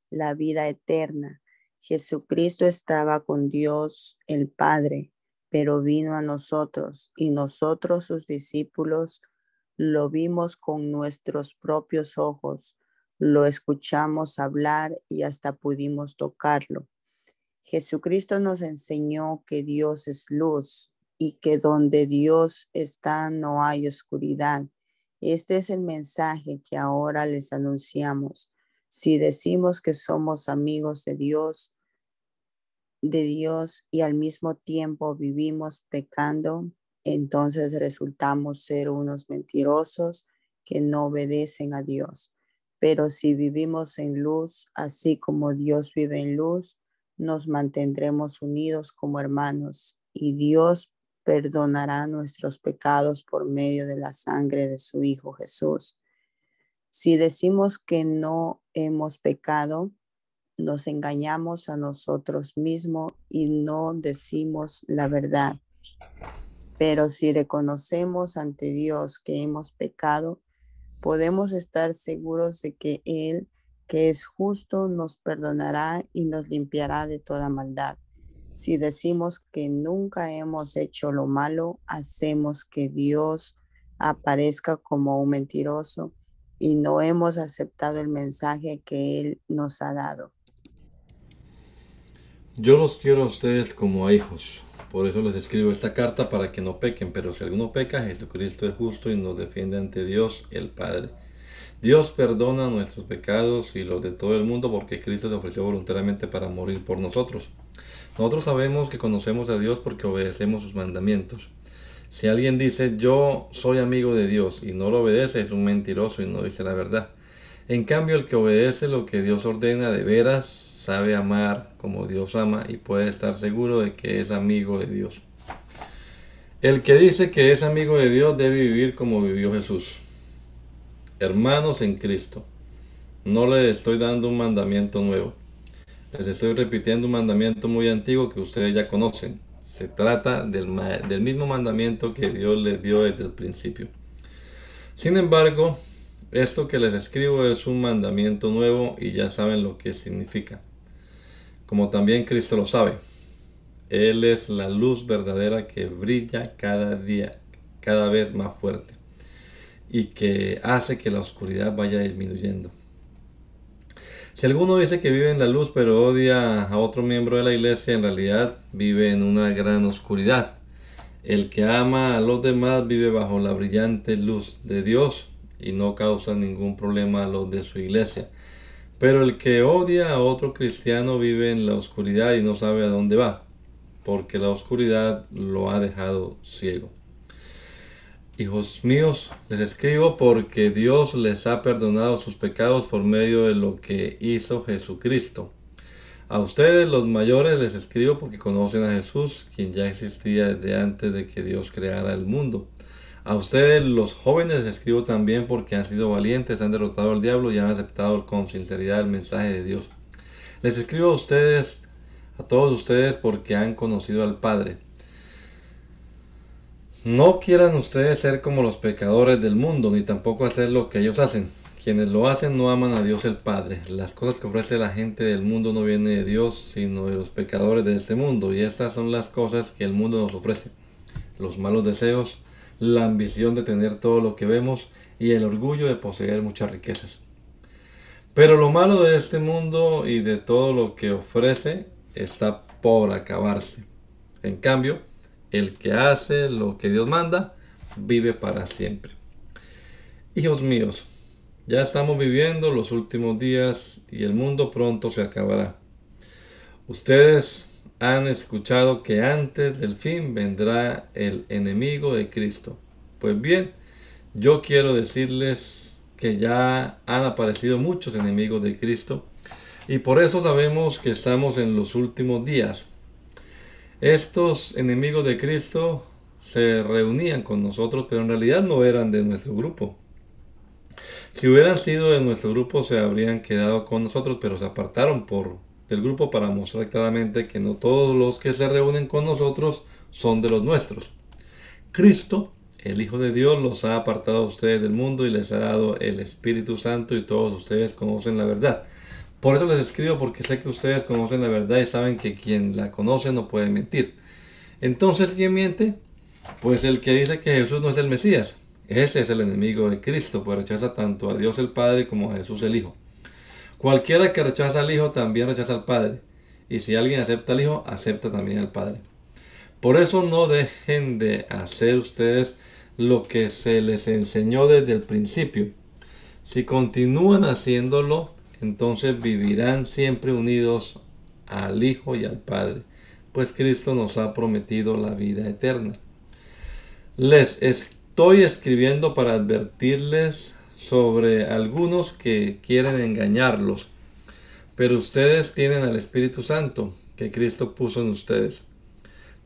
la vida eterna. Jesucristo estaba con Dios, el Padre, pero vino a nosotros, y nosotros, sus discípulos, lo vimos con nuestros propios ojos, lo escuchamos hablar y hasta pudimos tocarlo. Jesucristo nos enseñó que Dios es luz y que donde Dios está no hay oscuridad. Este es el mensaje que ahora les anunciamos. Si decimos que somos amigos de Dios y al mismo tiempo vivimos pecando, entonces resultamos ser unos mentirosos que no obedecen a Dios. Pero si vivimos en luz, así como Dios vive en luz, nos mantendremos unidos como hermanos y Dios perdonará nuestros pecados por medio de la sangre de su Hijo Jesús. Si decimos que no hemos pecado, nos engañamos a nosotros mismos y no decimos la verdad. Pero si reconocemos ante Dios que hemos pecado, podemos estar seguros de que Él, que es justo, nos perdonará y nos limpiará de toda maldad. Si decimos que nunca hemos hecho lo malo, hacemos que Dios aparezca como un mentiroso y no hemos aceptado el mensaje que Él nos ha dado. Yo los quiero a ustedes como a hijos. Por eso les escribo esta carta para que no pequen. Pero si alguno peca, Jesucristo es justo y nos defiende ante Dios el Padre. Dios perdona nuestros pecados y los de todo el mundo porque Cristo se ofreció voluntariamente para morir por nosotros. Nosotros sabemos que conocemos a Dios porque obedecemos sus mandamientos. Si alguien dice yo soy amigo de Dios y no lo obedece, es un mentiroso y no dice la verdad. En cambio, el que obedece lo que Dios ordena de veras sabe amar como Dios ama y puede estar seguro de que es amigo de Dios. El que dice que es amigo de Dios debe vivir como vivió Jesús. Hermanos en Cristo, no les estoy dando un mandamiento nuevo. Les estoy repitiendo un mandamiento muy antiguo que ustedes ya conocen. Se trata del mismo mandamiento que Dios les dio desde el principio. Sin embargo, esto que les escribo es un mandamiento nuevo y ya saben lo que significa. Como también Cristo lo sabe. Él es la luz verdadera que brilla cada día, cada vez más fuerte, y que hace que la oscuridad vaya disminuyendo. Si alguno dice que vive en la luz pero odia a otro miembro de la iglesia, en realidad vive en una gran oscuridad. El que ama a los demás vive bajo la brillante luz de Dios y no causa ningún problema a los de su iglesia. Pero el que odia a otro cristiano vive en la oscuridad y no sabe a dónde va, porque la oscuridad lo ha dejado ciego. Hijos míos, les escribo porque Dios les ha perdonado sus pecados por medio de lo que hizo Jesucristo. A ustedes los mayores les escribo porque conocen a Jesús, quien ya existía desde antes de que Dios creara el mundo. A ustedes los jóvenes les escribo también porque han sido valientes, han derrotado al diablo y han aceptado con sinceridad el mensaje de Dios. Les escribo a ustedes, a todos ustedes, porque han conocido al Padre. No quieran ustedes ser como los pecadores del mundo, ni tampoco hacer lo que ellos hacen. Quienes lo hacen no aman a Dios el Padre. Las cosas que ofrece la gente del mundo no vienen de Dios, sino de los pecadores de este mundo. Y estas son las cosas que el mundo nos ofrece: los malos deseos, la ambición de tener todo lo que vemos y el orgullo de poseer muchas riquezas. Pero lo malo de este mundo y de todo lo que ofrece está por acabarse. En cambio, el que hace lo que Dios manda, vive para siempre. Hijos míos, ya estamos viviendo los últimos días y el mundo pronto se acabará. Ustedes han escuchado que antes del fin vendrá el enemigo de Cristo. Pues bien, yo quiero decirles que ya han aparecido muchos enemigos de Cristo y por eso sabemos que estamos en los últimos días. Estos enemigos de Cristo se reunían con nosotros, pero en realidad no eran de nuestro grupo. Si hubieran sido de nuestro grupo, se habrían quedado con nosotros, pero se apartaron del grupo para mostrar claramente que no todos los que se reúnen con nosotros son de los nuestros. Cristo, el Hijo de Dios, los ha apartado a ustedes del mundo y les ha dado el Espíritu Santo, y todos ustedes conocen la verdad. Por eso les escribo, porque sé que ustedes conocen la verdad y saben que quien la conoce no puede mentir. Entonces, ¿quién miente? Pues el que dice que Jesús no es el Mesías. Ese es el enemigo de Cristo, pues rechaza tanto a Dios el Padre como a Jesús el Hijo. Cualquiera que rechaza al Hijo también rechaza al Padre. Y si alguien acepta al Hijo, acepta también al Padre. Por eso no dejen de hacer ustedes lo que se les enseñó desde el principio. Si continúan haciéndolo, entonces vivirán siempre unidos al Hijo y al Padre, pues Cristo nos ha prometido la vida eterna. Les estoy escribiendo para advertirles sobre algunos que quieren engañarlos, pero ustedes tienen al Espíritu Santo que Cristo puso en ustedes.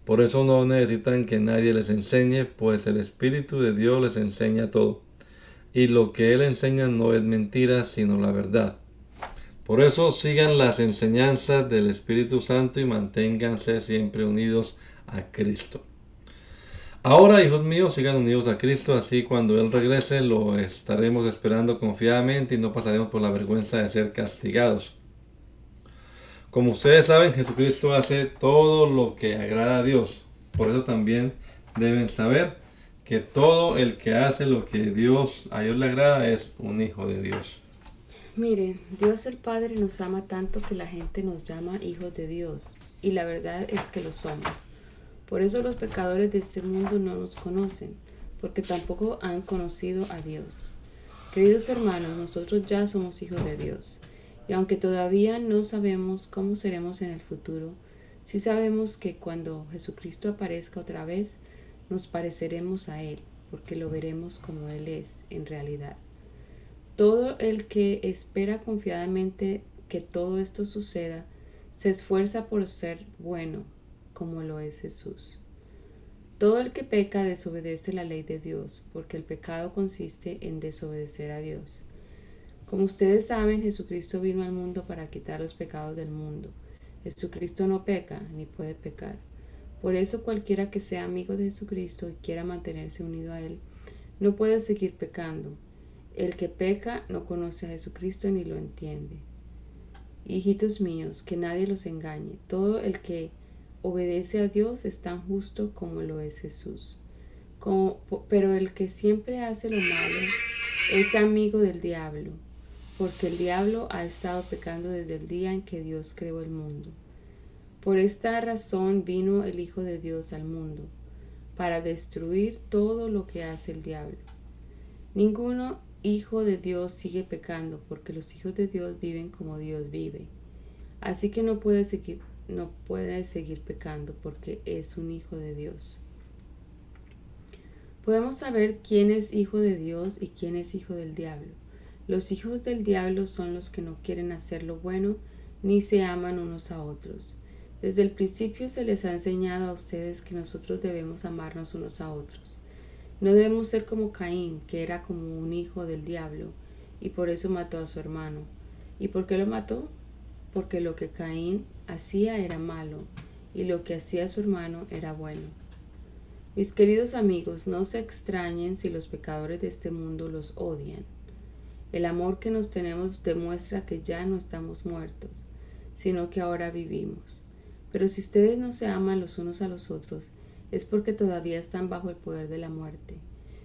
Por eso no necesitan que nadie les enseñe, pues el Espíritu de Dios les enseña todo. Y lo que Él enseña no es mentira, sino la verdad. Por eso sigan las enseñanzas del Espíritu Santo y manténganse siempre unidos a Cristo. Ahora, hijos míos, sigan unidos a Cristo, así cuando Él regrese lo estaremos esperando confiadamente y no pasaremos por la vergüenza de ser castigados. Como ustedes saben, Jesucristo hace todo lo que agrada a Dios. Por eso también deben saber que todo el que hace lo que a Dios le agrada es un hijo de Dios. Mire, Dios el Padre nos ama tanto que la gente nos llama hijos de Dios, y la verdad es que lo somos. Por eso los pecadores de este mundo no nos conocen, porque tampoco han conocido a Dios. Queridos hermanos, nosotros ya somos hijos de Dios, y aunque todavía no sabemos cómo seremos en el futuro, Sí sabemos que cuando Jesucristo aparezca otra vez, nos pareceremos a Él, porque lo veremos como Él es en realidad. Todo el que espera confiadamente que todo esto suceda, se esfuerza por ser bueno, como lo es Jesús. Todo el que peca desobedece la ley de Dios, porque el pecado consiste en desobedecer a Dios. Como ustedes saben, Jesucristo vino al mundo para quitar los pecados del mundo. Jesucristo no peca ni puede pecar. Por eso cualquiera que sea amigo de Jesucristo y quiera mantenerse unido a Él, no puede seguir pecando. El que peca no conoce a Jesucristo ni lo entiende. Hijitos míos, que nadie los engañe. Todo el que obedece a Dios es tan justo como lo es Jesús. Pero el que siempre hace lo malo es amigo del diablo, porque el diablo ha estado pecando desde el día en que Dios creó el mundo. Por esta razón vino el Hijo de Dios al mundo, para destruir todo lo que hace el diablo. Ninguno hijo de Dios sigue pecando, porque los hijos de Dios viven como Dios vive. Así que no puede seguir pecando, porque es un hijo de Dios. Podemos saber quién es hijo de Dios y quién es hijo del diablo. Los hijos del diablo son los que no quieren hacer lo bueno ni se aman unos a otros. Desde el principio se les ha enseñado a ustedes que nosotros debemos amarnos unos a otros. No debemos ser como Caín, que era como un hijo del diablo, y por eso mató a su hermano. ¿Y por qué lo mató? Porque lo que Caín hacía era malo, y lo que hacía su hermano era bueno. Mis queridos amigos, no se extrañen si los pecadores de este mundo los odian. El amor que nos tenemos demuestra que ya no estamos muertos, sino que ahora vivimos. Pero si ustedes no se aman los unos a los otros, es porque todavía están bajo el poder de la muerte.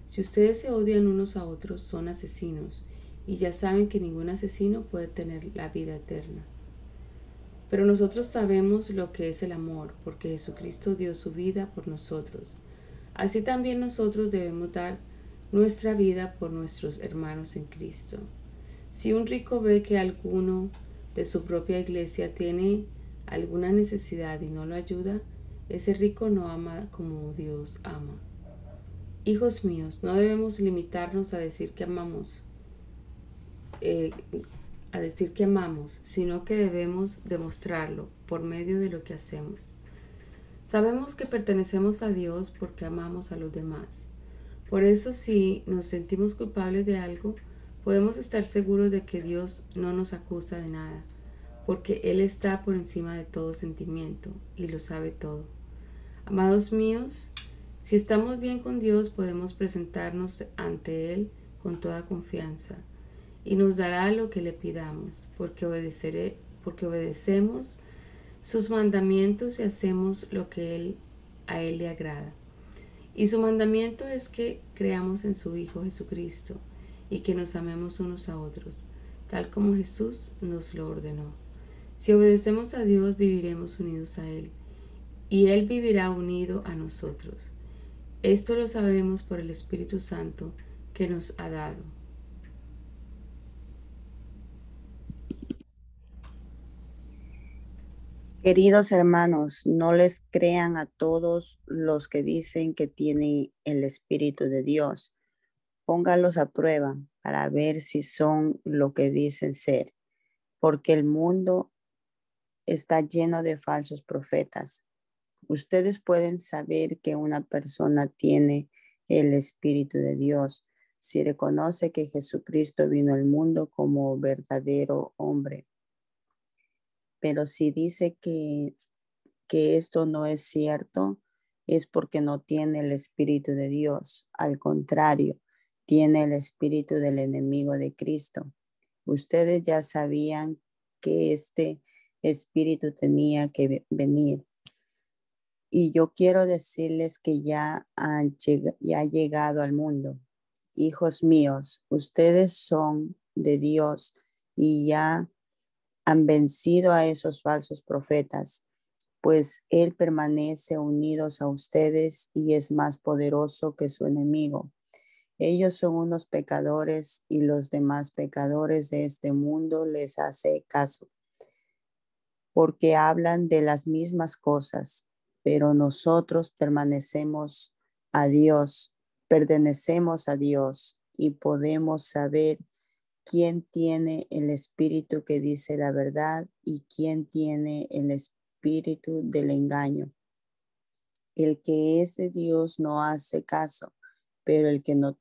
Si ustedes se odian unos a otros, son asesinos, y ya saben que ningún asesino puede tener la vida eterna. Pero nosotros sabemos lo que es el amor, porque Jesucristo dio su vida por nosotros. Así también nosotros debemos dar nuestra vida por nuestros hermanos en Cristo. Si un rico ve que alguno de su propia iglesia tiene alguna necesidad y no lo ayuda, ese rico no ama como Dios ama. Hijos míos, no debemos limitarnos a decir que amamos, sino que debemos demostrarlo por medio de lo que hacemos. Sabemos que pertenecemos a Dios porque amamos a los demás. Por eso, si nos sentimos culpables de algo, podemos estar seguros de que Dios no nos acusa de nada, porque Él está por encima de todo sentimiento y lo sabe todo. Amados míos, si estamos bien con Dios, podemos presentarnos ante Él con toda confianza y nos dará lo que le pidamos, porque obedecemos sus mandamientos y hacemos lo que a Él le agrada. Y su mandamiento es que creamos en su Hijo Jesucristo y que nos amemos unos a otros, tal como Jesús nos lo ordenó. Si obedecemos a Dios, viviremos unidos a Él, y Él vivirá unido a nosotros. Esto lo sabemos por el Espíritu Santo que nos ha dado. Queridos hermanos, no les crean a todos los que dicen que tienen el Espíritu de Dios. Pónganlos a prueba para ver si son lo que dicen ser, porque el mundo está lleno de falsos profetas. Ustedes pueden saber que una persona tiene el Espíritu de Dios si reconoce que Jesucristo vino al mundo como verdadero hombre. Pero si dice que esto no es cierto, es porque no tiene el Espíritu de Dios. Al contrario, tiene el espíritu del enemigo de Cristo. Ustedes ya sabían que este espíritu tenía que venir. Y yo quiero decirles que ya ha llegado al mundo. Hijos míos, ustedes son de Dios y ya han vencido a esos falsos profetas, pues Él permanece unidos a ustedes y es más poderoso que su enemigo. Ellos son unos pecadores y los demás pecadores de este mundo les hace caso. porque hablan de las mismas cosas, pero nosotros pertenecemos a Dios y podemos saber quién tiene el espíritu que dice la verdad y quién tiene el espíritu del engaño. El que es de Dios no hace caso, pero el que no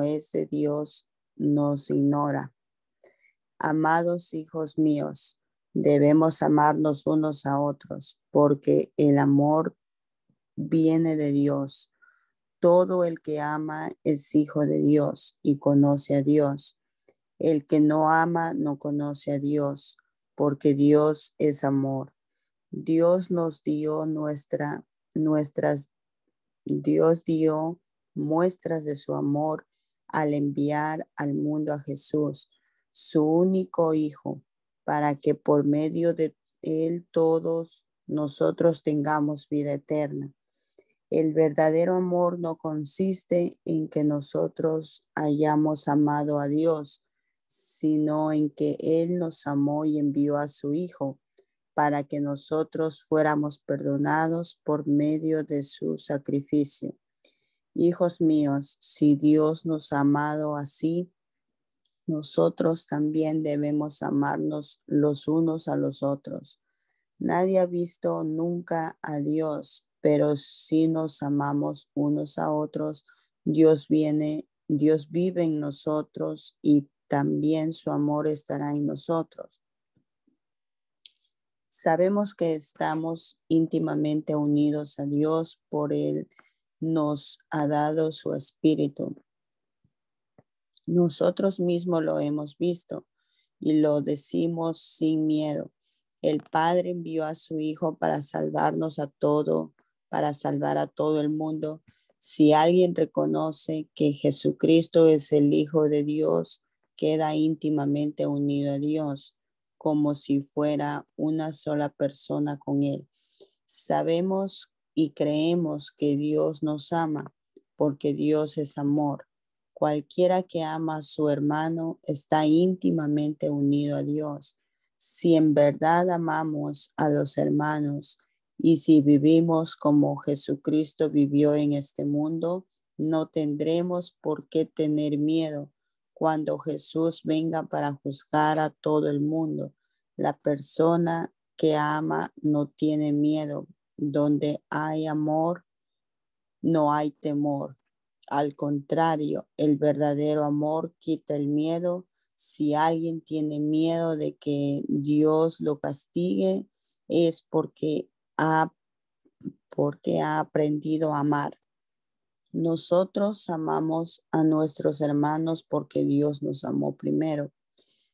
es de Dios nos ignora. Amados hijos míos, debemos amarnos unos a otros, porque el amor viene de Dios. Todo el que ama es hijo de Dios y conoce a Dios. El que no ama no conoce a Dios, porque Dios es amor. Dios nos dio Dios dio muestras de su amor al enviar al mundo a Jesús, su único Hijo, para que por medio de él todos nosotros tengamos vida eterna. El verdadero amor no consiste en que nosotros hayamos amado a Dios, sino en que Él nos amó y envió a su Hijo para que nosotros fuéramos perdonados por medio de su sacrificio. Hijos míos, si Dios nos ha amado así, nosotros también debemos amarnos los unos a los otros. Nadie ha visto nunca a Dios, pero si nos amamos unos a otros, Dios vive en nosotros y también su amor estará en nosotros. Sabemos que estamos íntimamente unidos a Dios, por Él nos ha dado su Espíritu. Nosotros mismos lo hemos visto y lo decimos sin miedo. El Padre envió a su Hijo para salvar a todo el mundo. Si alguien reconoce que Jesucristo es el Hijo de Dios, queda íntimamente unido a Dios, como si fuera una sola persona con Él. Sabemos y creemos que Dios nos ama, porque Dios es amor. Cualquiera que ama a su hermano está íntimamente unido a Dios. Si en verdad amamos a los hermanos y si vivimos como Jesucristo vivió en este mundo, no tendremos por qué tener miedo cuando Jesús venga para juzgar a todo el mundo. La persona que ama no tiene miedo. Donde hay amor, no hay temor. Al contrario, el verdadero amor quita el miedo. Si alguien tiene miedo de que Dios lo castigue, es porque ha aprendido a amar. Nosotros amamos a nuestros hermanos porque Dios nos amó primero.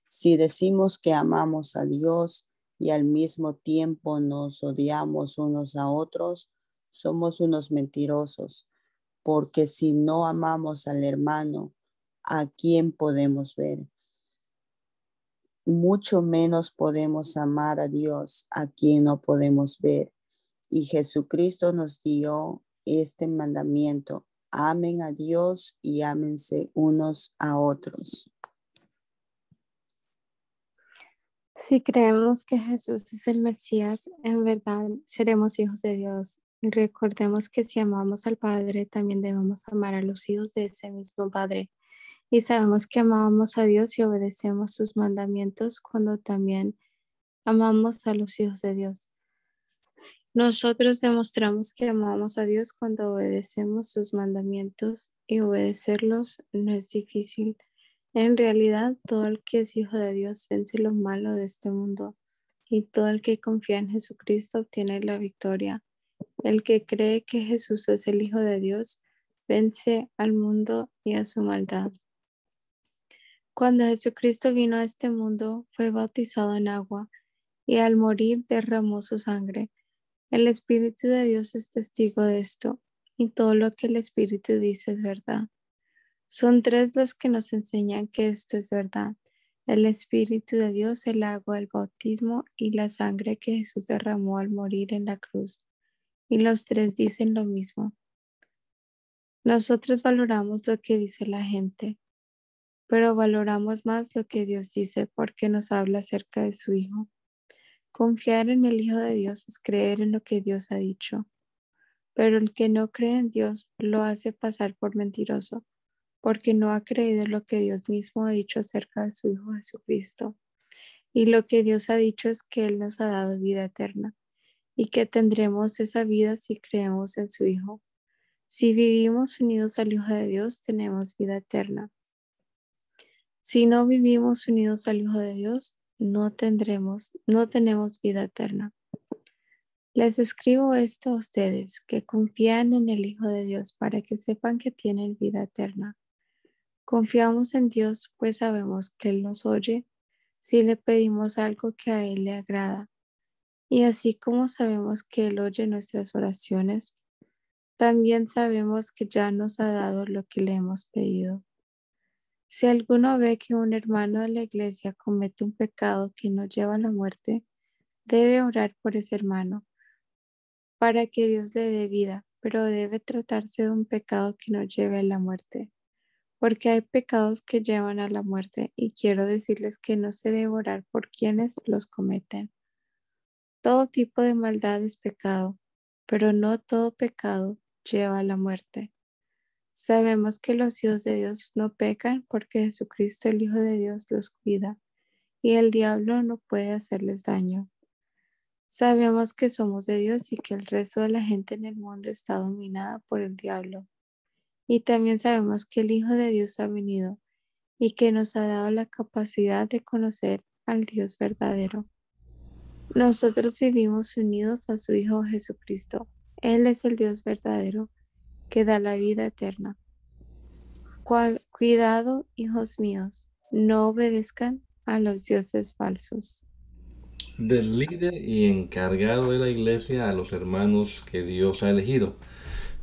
Si decimos que amamos a Dios y al mismo tiempo nos odiamos unos a otros, somos unos mentirosos. Porque si no amamos al hermano, ¿a quién podemos ver? Mucho menos podemos amar a Dios, a quien no podemos ver. Y Jesucristo nos dio este mandamiento: amen a Dios y ámense unos a otros. Si creemos que Jesús es el Mesías, en verdad seremos hijos de Dios. Y recordemos que si amamos al Padre, también debemos amar a los hijos de ese mismo Padre. Y sabemos que amamos a Dios y obedecemos sus mandamientos cuando también amamos a los hijos de Dios. Nosotros demostramos que amamos a Dios cuando obedecemos sus mandamientos, y obedecerlos no es difícil. En realidad, todo el que es hijo de Dios vence lo malo de este mundo, y todo el que confía en Jesucristo obtiene la victoria. El que cree que Jesús es el Hijo de Dios vence al mundo y a su maldad. Cuando Jesucristo vino a este mundo, fue bautizado en agua, y al morir derramó su sangre. El Espíritu de Dios es testigo de esto, y todo lo que el Espíritu dice es verdad. Son tres los que nos enseñan que esto es verdad: el Espíritu de Dios, el agua del bautismo y la sangre que Jesús derramó al morir en la cruz. Y los tres dicen lo mismo. Nosotros valoramos lo que dice la gente, pero valoramos más lo que Dios dice, porque nos habla acerca de su Hijo. Confiar en el Hijo de Dios es creer en lo que Dios ha dicho, pero el que no cree en Dios lo hace pasar por mentiroso, porque no ha creído lo que Dios mismo ha dicho acerca de su Hijo Jesucristo. Y lo que Dios ha dicho es que Él nos ha dado vida eterna, y que tendremos esa vida si creemos en su Hijo. Si vivimos unidos al Hijo de Dios, tenemos vida eterna. Si no vivimos unidos al Hijo de Dios, no tenemos vida eterna. Les escribo esto a ustedes que confían en el Hijo de Dios para que sepan que tienen vida eterna. Confiamos en Dios, pues sabemos que Él nos oye si le pedimos algo que a Él le agrada. Y así como sabemos que Él oye nuestras oraciones, también sabemos que ya nos ha dado lo que le hemos pedido. Si alguno ve que un hermano de la iglesia comete un pecado que no lleva a la muerte, debe orar por ese hermano para que Dios le dé vida, pero debe tratarse de un pecado que no lleve a la muerte, porque hay pecados que llevan a la muerte y quiero decirles que no se debe orar por quienes los cometen. Todo tipo de maldad es pecado, pero no todo pecado lleva a la muerte. Sabemos que los hijos de Dios no pecan porque Jesucristo, el Hijo de Dios, los cuida y el diablo no puede hacerles daño. Sabemos que somos de Dios y que el resto de la gente en el mundo está dominada por el diablo. Y también sabemos que el Hijo de Dios ha venido y que nos ha dado la capacidad de conocer al Dios verdadero. Nosotros vivimos unidos a su Hijo Jesucristo. Él es el Dios verdadero que da la vida eterna. Cuidado, hijos míos, no obedezcan a los dioses falsos. Del líder y encargado de la iglesia a los hermanos que Dios ha elegido.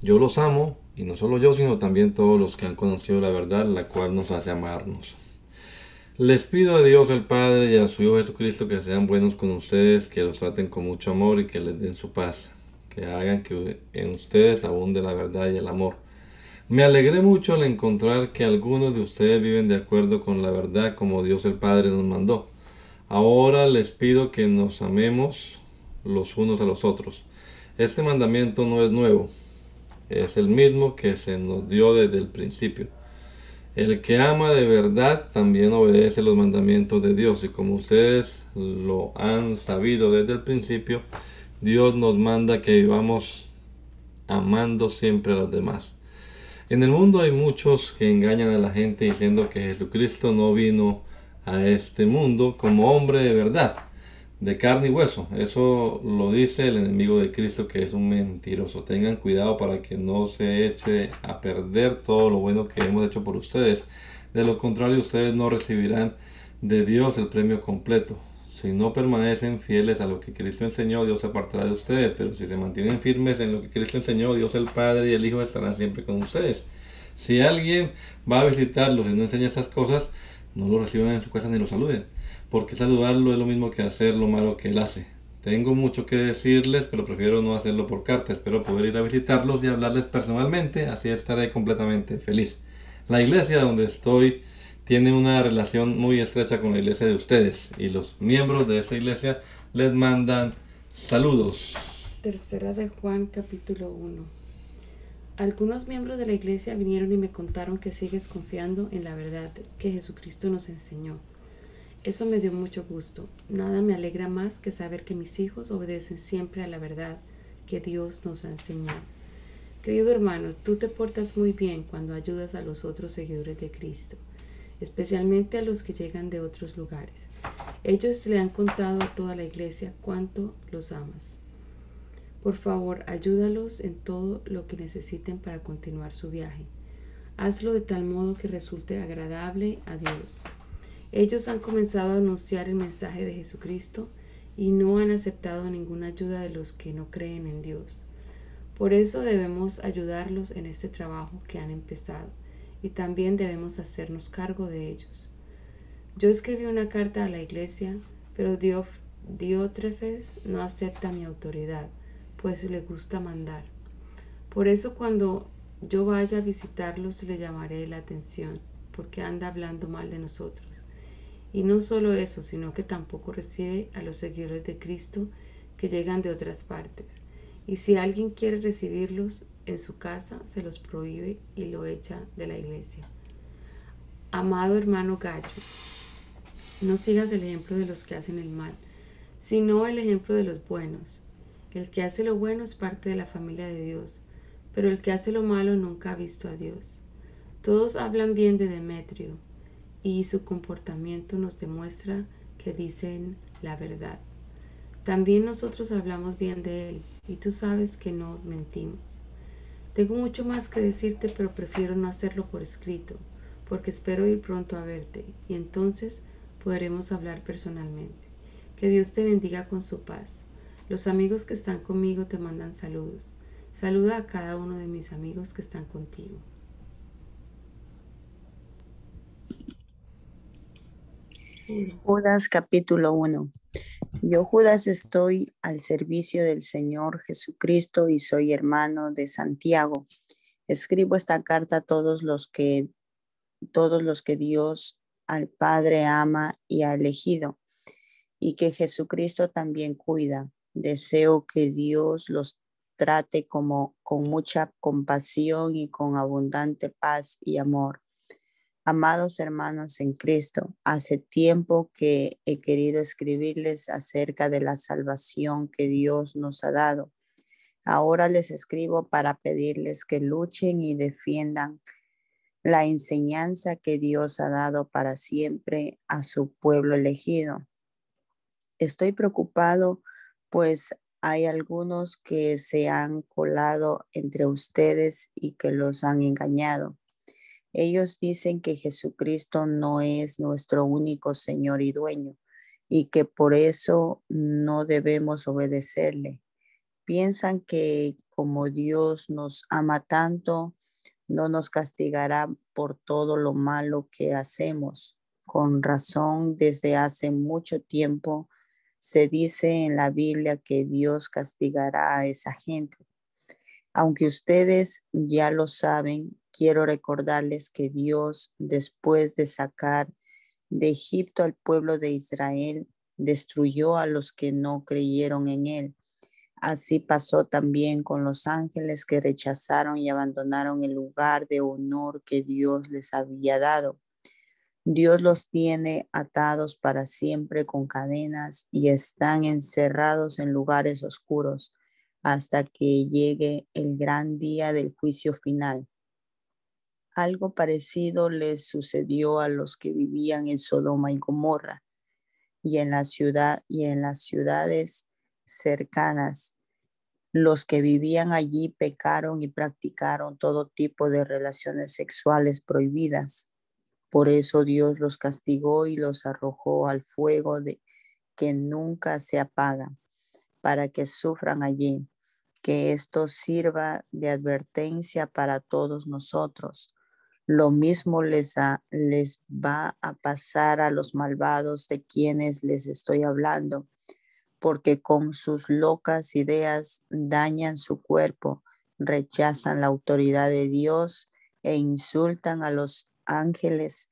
Yo los amo, y no solo yo, sino también todos los que han conocido la verdad, la cual nos hace amarnos. Les pido a Dios el Padre y a su Hijo Jesucristo que sean buenos con ustedes, que los traten con mucho amor y que les den su paz, que hagan que en ustedes abunde la verdad y el amor. Me alegré mucho al encontrar que algunos de ustedes viven de acuerdo con la verdad como Dios el Padre nos mandó. Ahora les pido que nos amemos los unos a los otros. Este mandamiento no es nuevo, es el mismo que se nos dio desde el principio. El que ama de verdad también obedece los mandamientos de Dios, y como ustedes lo han sabido desde el principio, Dios nos manda que vivamos amando siempre a los demás. En el mundo hay muchos que engañan a la gente diciendo que Jesucristo no vino a este mundo como hombre de verdad, de carne y hueso. Eso lo dice el enemigo de Cristo, que es un mentiroso. Tengan cuidado para que no se eche a perder todo lo bueno que hemos hecho por ustedes. De lo contrario, ustedes no recibirán de Dios el premio completo. Si no permanecen fieles a lo que Cristo enseñó, Dios se apartará de ustedes. Pero si se mantienen firmes en lo que Cristo enseñó, Dios el Padre y el Hijo estarán siempre con ustedes. Si alguien va a visitarlos y no enseña estas cosas, no lo reciban en su casa ni lo saluden, porque saludarlo es lo mismo que hacer lo malo que él hace. Tengo mucho que decirles, pero prefiero no hacerlo por carta. Espero poder ir a visitarlos y hablarles personalmente, así estaré completamente feliz. La iglesia donde estoy tiene una relación muy estrecha con la iglesia de ustedes, y los miembros de esa iglesia les mandan saludos. Tercera de Juan, capítulo 1. Algunos miembros de la iglesia vinieron y me contaron que sigues confiando en la verdad que Jesucristo nos enseñó. Eso me dio mucho gusto. Nada me alegra más que saber que mis hijos obedecen siempre a la verdad que Dios nos ha enseñado. Querido hermano, tú te portas muy bien cuando ayudas a los otros seguidores de Cristo, especialmente a los que llegan de otros lugares. Ellos le han contado a toda la iglesia cuánto los amas. Por favor, ayúdalos en todo lo que necesiten para continuar su viaje. Hazlo de tal modo que resulte agradable a Dios. Ellos han comenzado a anunciar el mensaje de Jesucristo y no han aceptado ninguna ayuda de los que no creen en Dios. Por eso debemos ayudarlos en este trabajo que han empezado, y también debemos hacernos cargo de ellos. Yo escribí una carta a la iglesia, pero Diótrefes no acepta mi autoridad, pues le gusta mandar. Por eso cuando yo vaya a visitarlos le llamaré la atención, porque anda hablando mal de nosotros. Y no solo eso, sino que tampoco recibe a los seguidores de Cristo que llegan de otras partes. Y si alguien quiere recibirlos en su casa, se los prohíbe y lo echa de la iglesia. Amado hermano Gallo, no sigas el ejemplo de los que hacen el mal, sino el ejemplo de los buenos. El que hace lo bueno es parte de la familia de Dios, pero el que hace lo malo nunca ha visto a Dios. Todos hablan bien de Demetrio, y su comportamiento nos demuestra que dicen la verdad. También nosotros hablamos bien de él, y tú sabes que no mentimos. Tengo mucho más que decirte, pero prefiero no hacerlo por escrito, porque espero ir pronto a verte, y entonces podremos hablar personalmente. Que Dios te bendiga con su paz. Los amigos que están conmigo te mandan saludos. Saluda a cada uno de mis amigos que están contigo. Judas capítulo 1. Yo, Judas, estoy al servicio del Señor Jesucristo y soy hermano de Santiago. Escribo esta carta a todos los que Dios al Padre ama y ha elegido, y que Jesucristo también cuida. Deseo que Dios los trate con mucha compasión y con abundante paz y amor. Amados hermanos en Cristo, hace tiempo que he querido escribirles acerca de la salvación que Dios nos ha dado. Ahora les escribo para pedirles que luchen y defiendan la enseñanza que Dios ha dado para siempre a su pueblo elegido. Estoy preocupado, pues hay algunos que se han colado entre ustedes y que los han engañado. Ellos dicen que Jesucristo no es nuestro único Señor y dueño y que por eso no debemos obedecerle. Piensan que como Dios nos ama tanto, no nos castigará por todo lo malo que hacemos. Con razón, desde hace mucho tiempo se dice en la Biblia que Dios castigará a esa gente. Aunque ustedes ya lo saben, quiero recordarles que Dios, después de sacar de Egipto al pueblo de Israel, destruyó a los que no creyeron en él. Así pasó también con los ángeles que rechazaron y abandonaron el lugar de honor que Dios les había dado. Dios los tiene atados para siempre con cadenas y están encerrados en lugares oscuros hasta que llegue el gran día del juicio final. Algo parecido les sucedió a los que vivían en Sodoma y Gomorra y en las ciudades cercanas. Los que vivían allí pecaron y practicaron todo tipo de relaciones sexuales prohibidas. Por eso Dios los castigó y los arrojó al fuego que nunca se apaga, para que sufran allí. Que esto sirva de advertencia para todos nosotros. Lo mismo les va a pasar a los malvados de quienes les estoy hablando, porque con sus locas ideas dañan su cuerpo, rechazan la autoridad de Dios e insultan a los ángeles.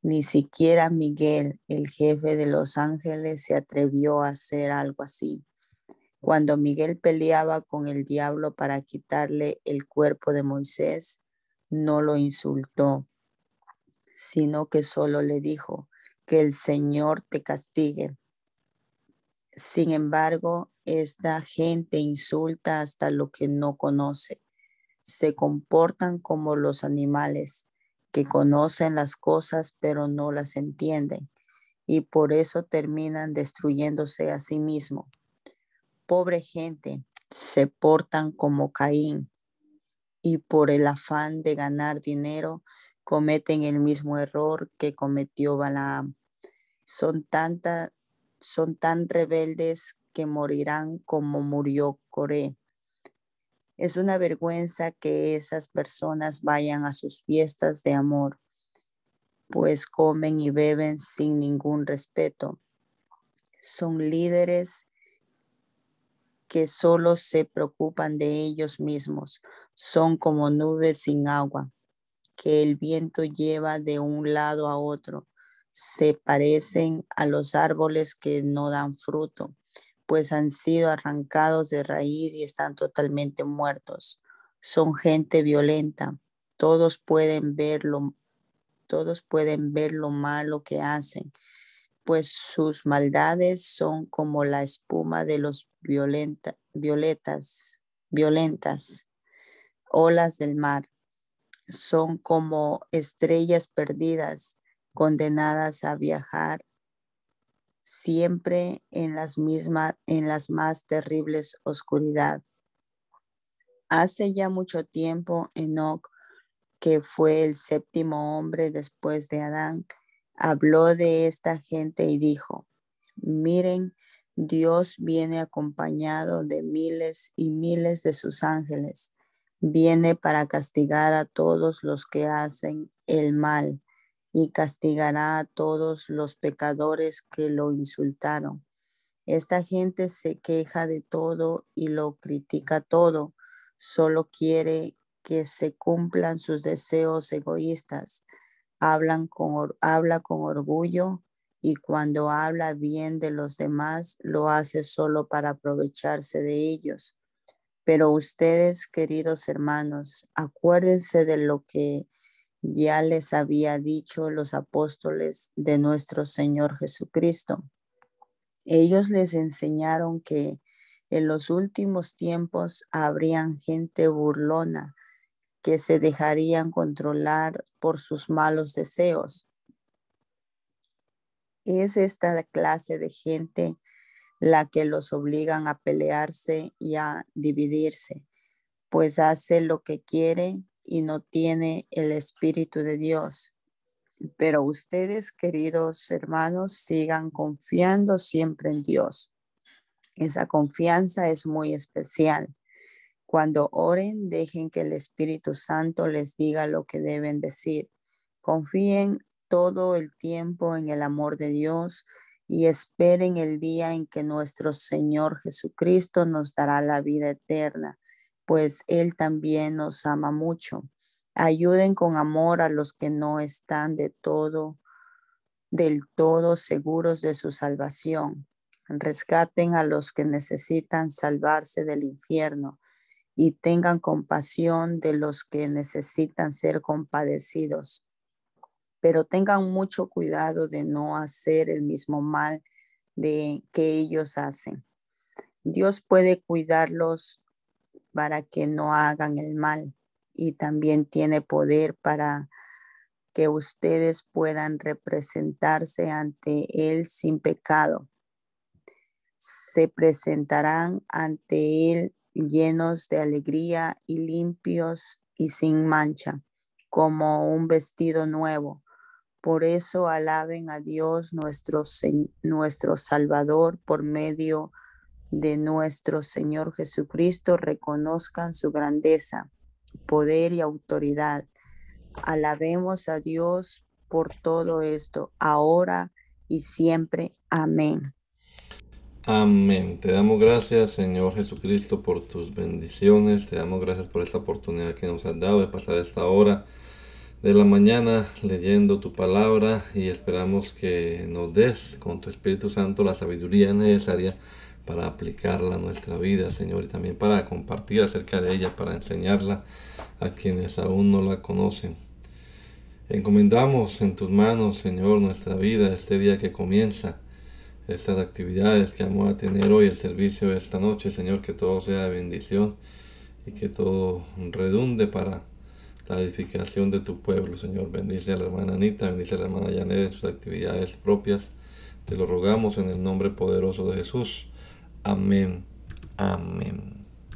Ni siquiera Miguel, el jefe de los ángeles, se atrevió a hacer algo así. Cuando Miguel peleaba con el diablo para quitarle el cuerpo de Moisés, no lo insultó, sino que solo le dijo: que el Señor te castigue. Sin embargo, esta gente insulta hasta lo que no conoce. Se comportan como los animales, que conocen las cosas pero no las entienden, y por eso terminan destruyéndose a sí mismos. Pobre gente, se portan como Caín, y por el afán de ganar dinero cometen el mismo error que cometió Balaam. Son tan rebeldes que morirán como murió Coré. Es una vergüenza que esas personas vayan a sus fiestas de amor, pues comen y beben sin ningún respeto. Son líderes que solo se preocupan de ellos mismos. Son como nubes sin agua, que el viento lleva de un lado a otro. se parecen a los árboles que no dan fruto, pues han sido arrancados de raíz y están totalmente muertos. Son gente violenta. Todos pueden ver lo, todos pueden ver lo malo que hacen, pues sus maldades son como la espuma de los violentas olas del mar. Son como estrellas perdidas, condenadas a viajar siempre en las más terribles oscuridad. Hace ya mucho tiempo, Enoc, que fue el séptimo hombre después de Adán, habló de esta gente y dijo: miren, Dios viene acompañado de miles y miles de sus ángeles. Viene para castigar a todos los que hacen el mal y castigará a todos los pecadores que lo insultaron. Esta gente se queja de todo y lo critica todo. Solo quiere que se cumplan sus deseos egoístas. Habla con orgullo y cuando habla bien de los demás lo hace solo para aprovecharse de ellos. Pero ustedes, queridos hermanos, acuérdense de lo que ya les había dicho los apóstoles de nuestro Señor Jesucristo. Ellos les enseñaron que en los últimos tiempos habrían gente burlona que se dejarían controlar por sus malos deseos. Es esta clase de gente la que los obligan a pelearse y a dividirse, pues hace lo que quiere y no tiene el Espíritu de Dios. Pero ustedes, queridos hermanos, sigan confiando siempre en Dios. Esa confianza es muy especial. Cuando oren, dejen que el Espíritu Santo les diga lo que deben decir. Confíen todo el tiempo en el amor de Dios y esperen el día en que nuestro Señor Jesucristo nos dará la vida eterna, pues Él también nos ama mucho. Ayuden con amor a los que no están del todo seguros de su salvación. Rescaten a los que necesitan salvarse del infierno y tengan compasión de los que necesitan ser compadecidos. Pero tengan mucho cuidado de no hacer el mismo mal que ellos hacen. Dios puede cuidarlos para que no hagan el mal y también tiene poder para que ustedes puedan representarse ante Él sin pecado. Se presentarán ante Él llenos de alegría y limpios y sin mancha, como un vestido nuevo. Por eso alaben a Dios nuestro Salvador por medio de nuestro Señor Jesucristo. Reconozcan su grandeza, poder y autoridad. Alabemos a Dios por todo esto, ahora y siempre. Amén. Amén. Te damos gracias, Señor Jesucristo, por tus bendiciones. Te damos gracias por esta oportunidad que nos has dado de pasar esta hora de la mañana leyendo tu palabra, y esperamos que nos des con tu Espíritu Santo la sabiduría necesaria para aplicarla a nuestra vida, Señor, y también para compartir acerca de ella, para enseñarla a quienes aún no la conocen. Encomendamos en tus manos, Señor, nuestra vida, este día que comienza, estas actividades que vamos a tener hoy, el servicio de esta noche, Señor, que todo sea de bendición y que todo redunde para la edificación de tu pueblo, Señor. Bendice a la hermana Anita, bendice a la hermana Janet en sus actividades propias. Te lo rogamos en el nombre poderoso de Jesús. Amén. Amén.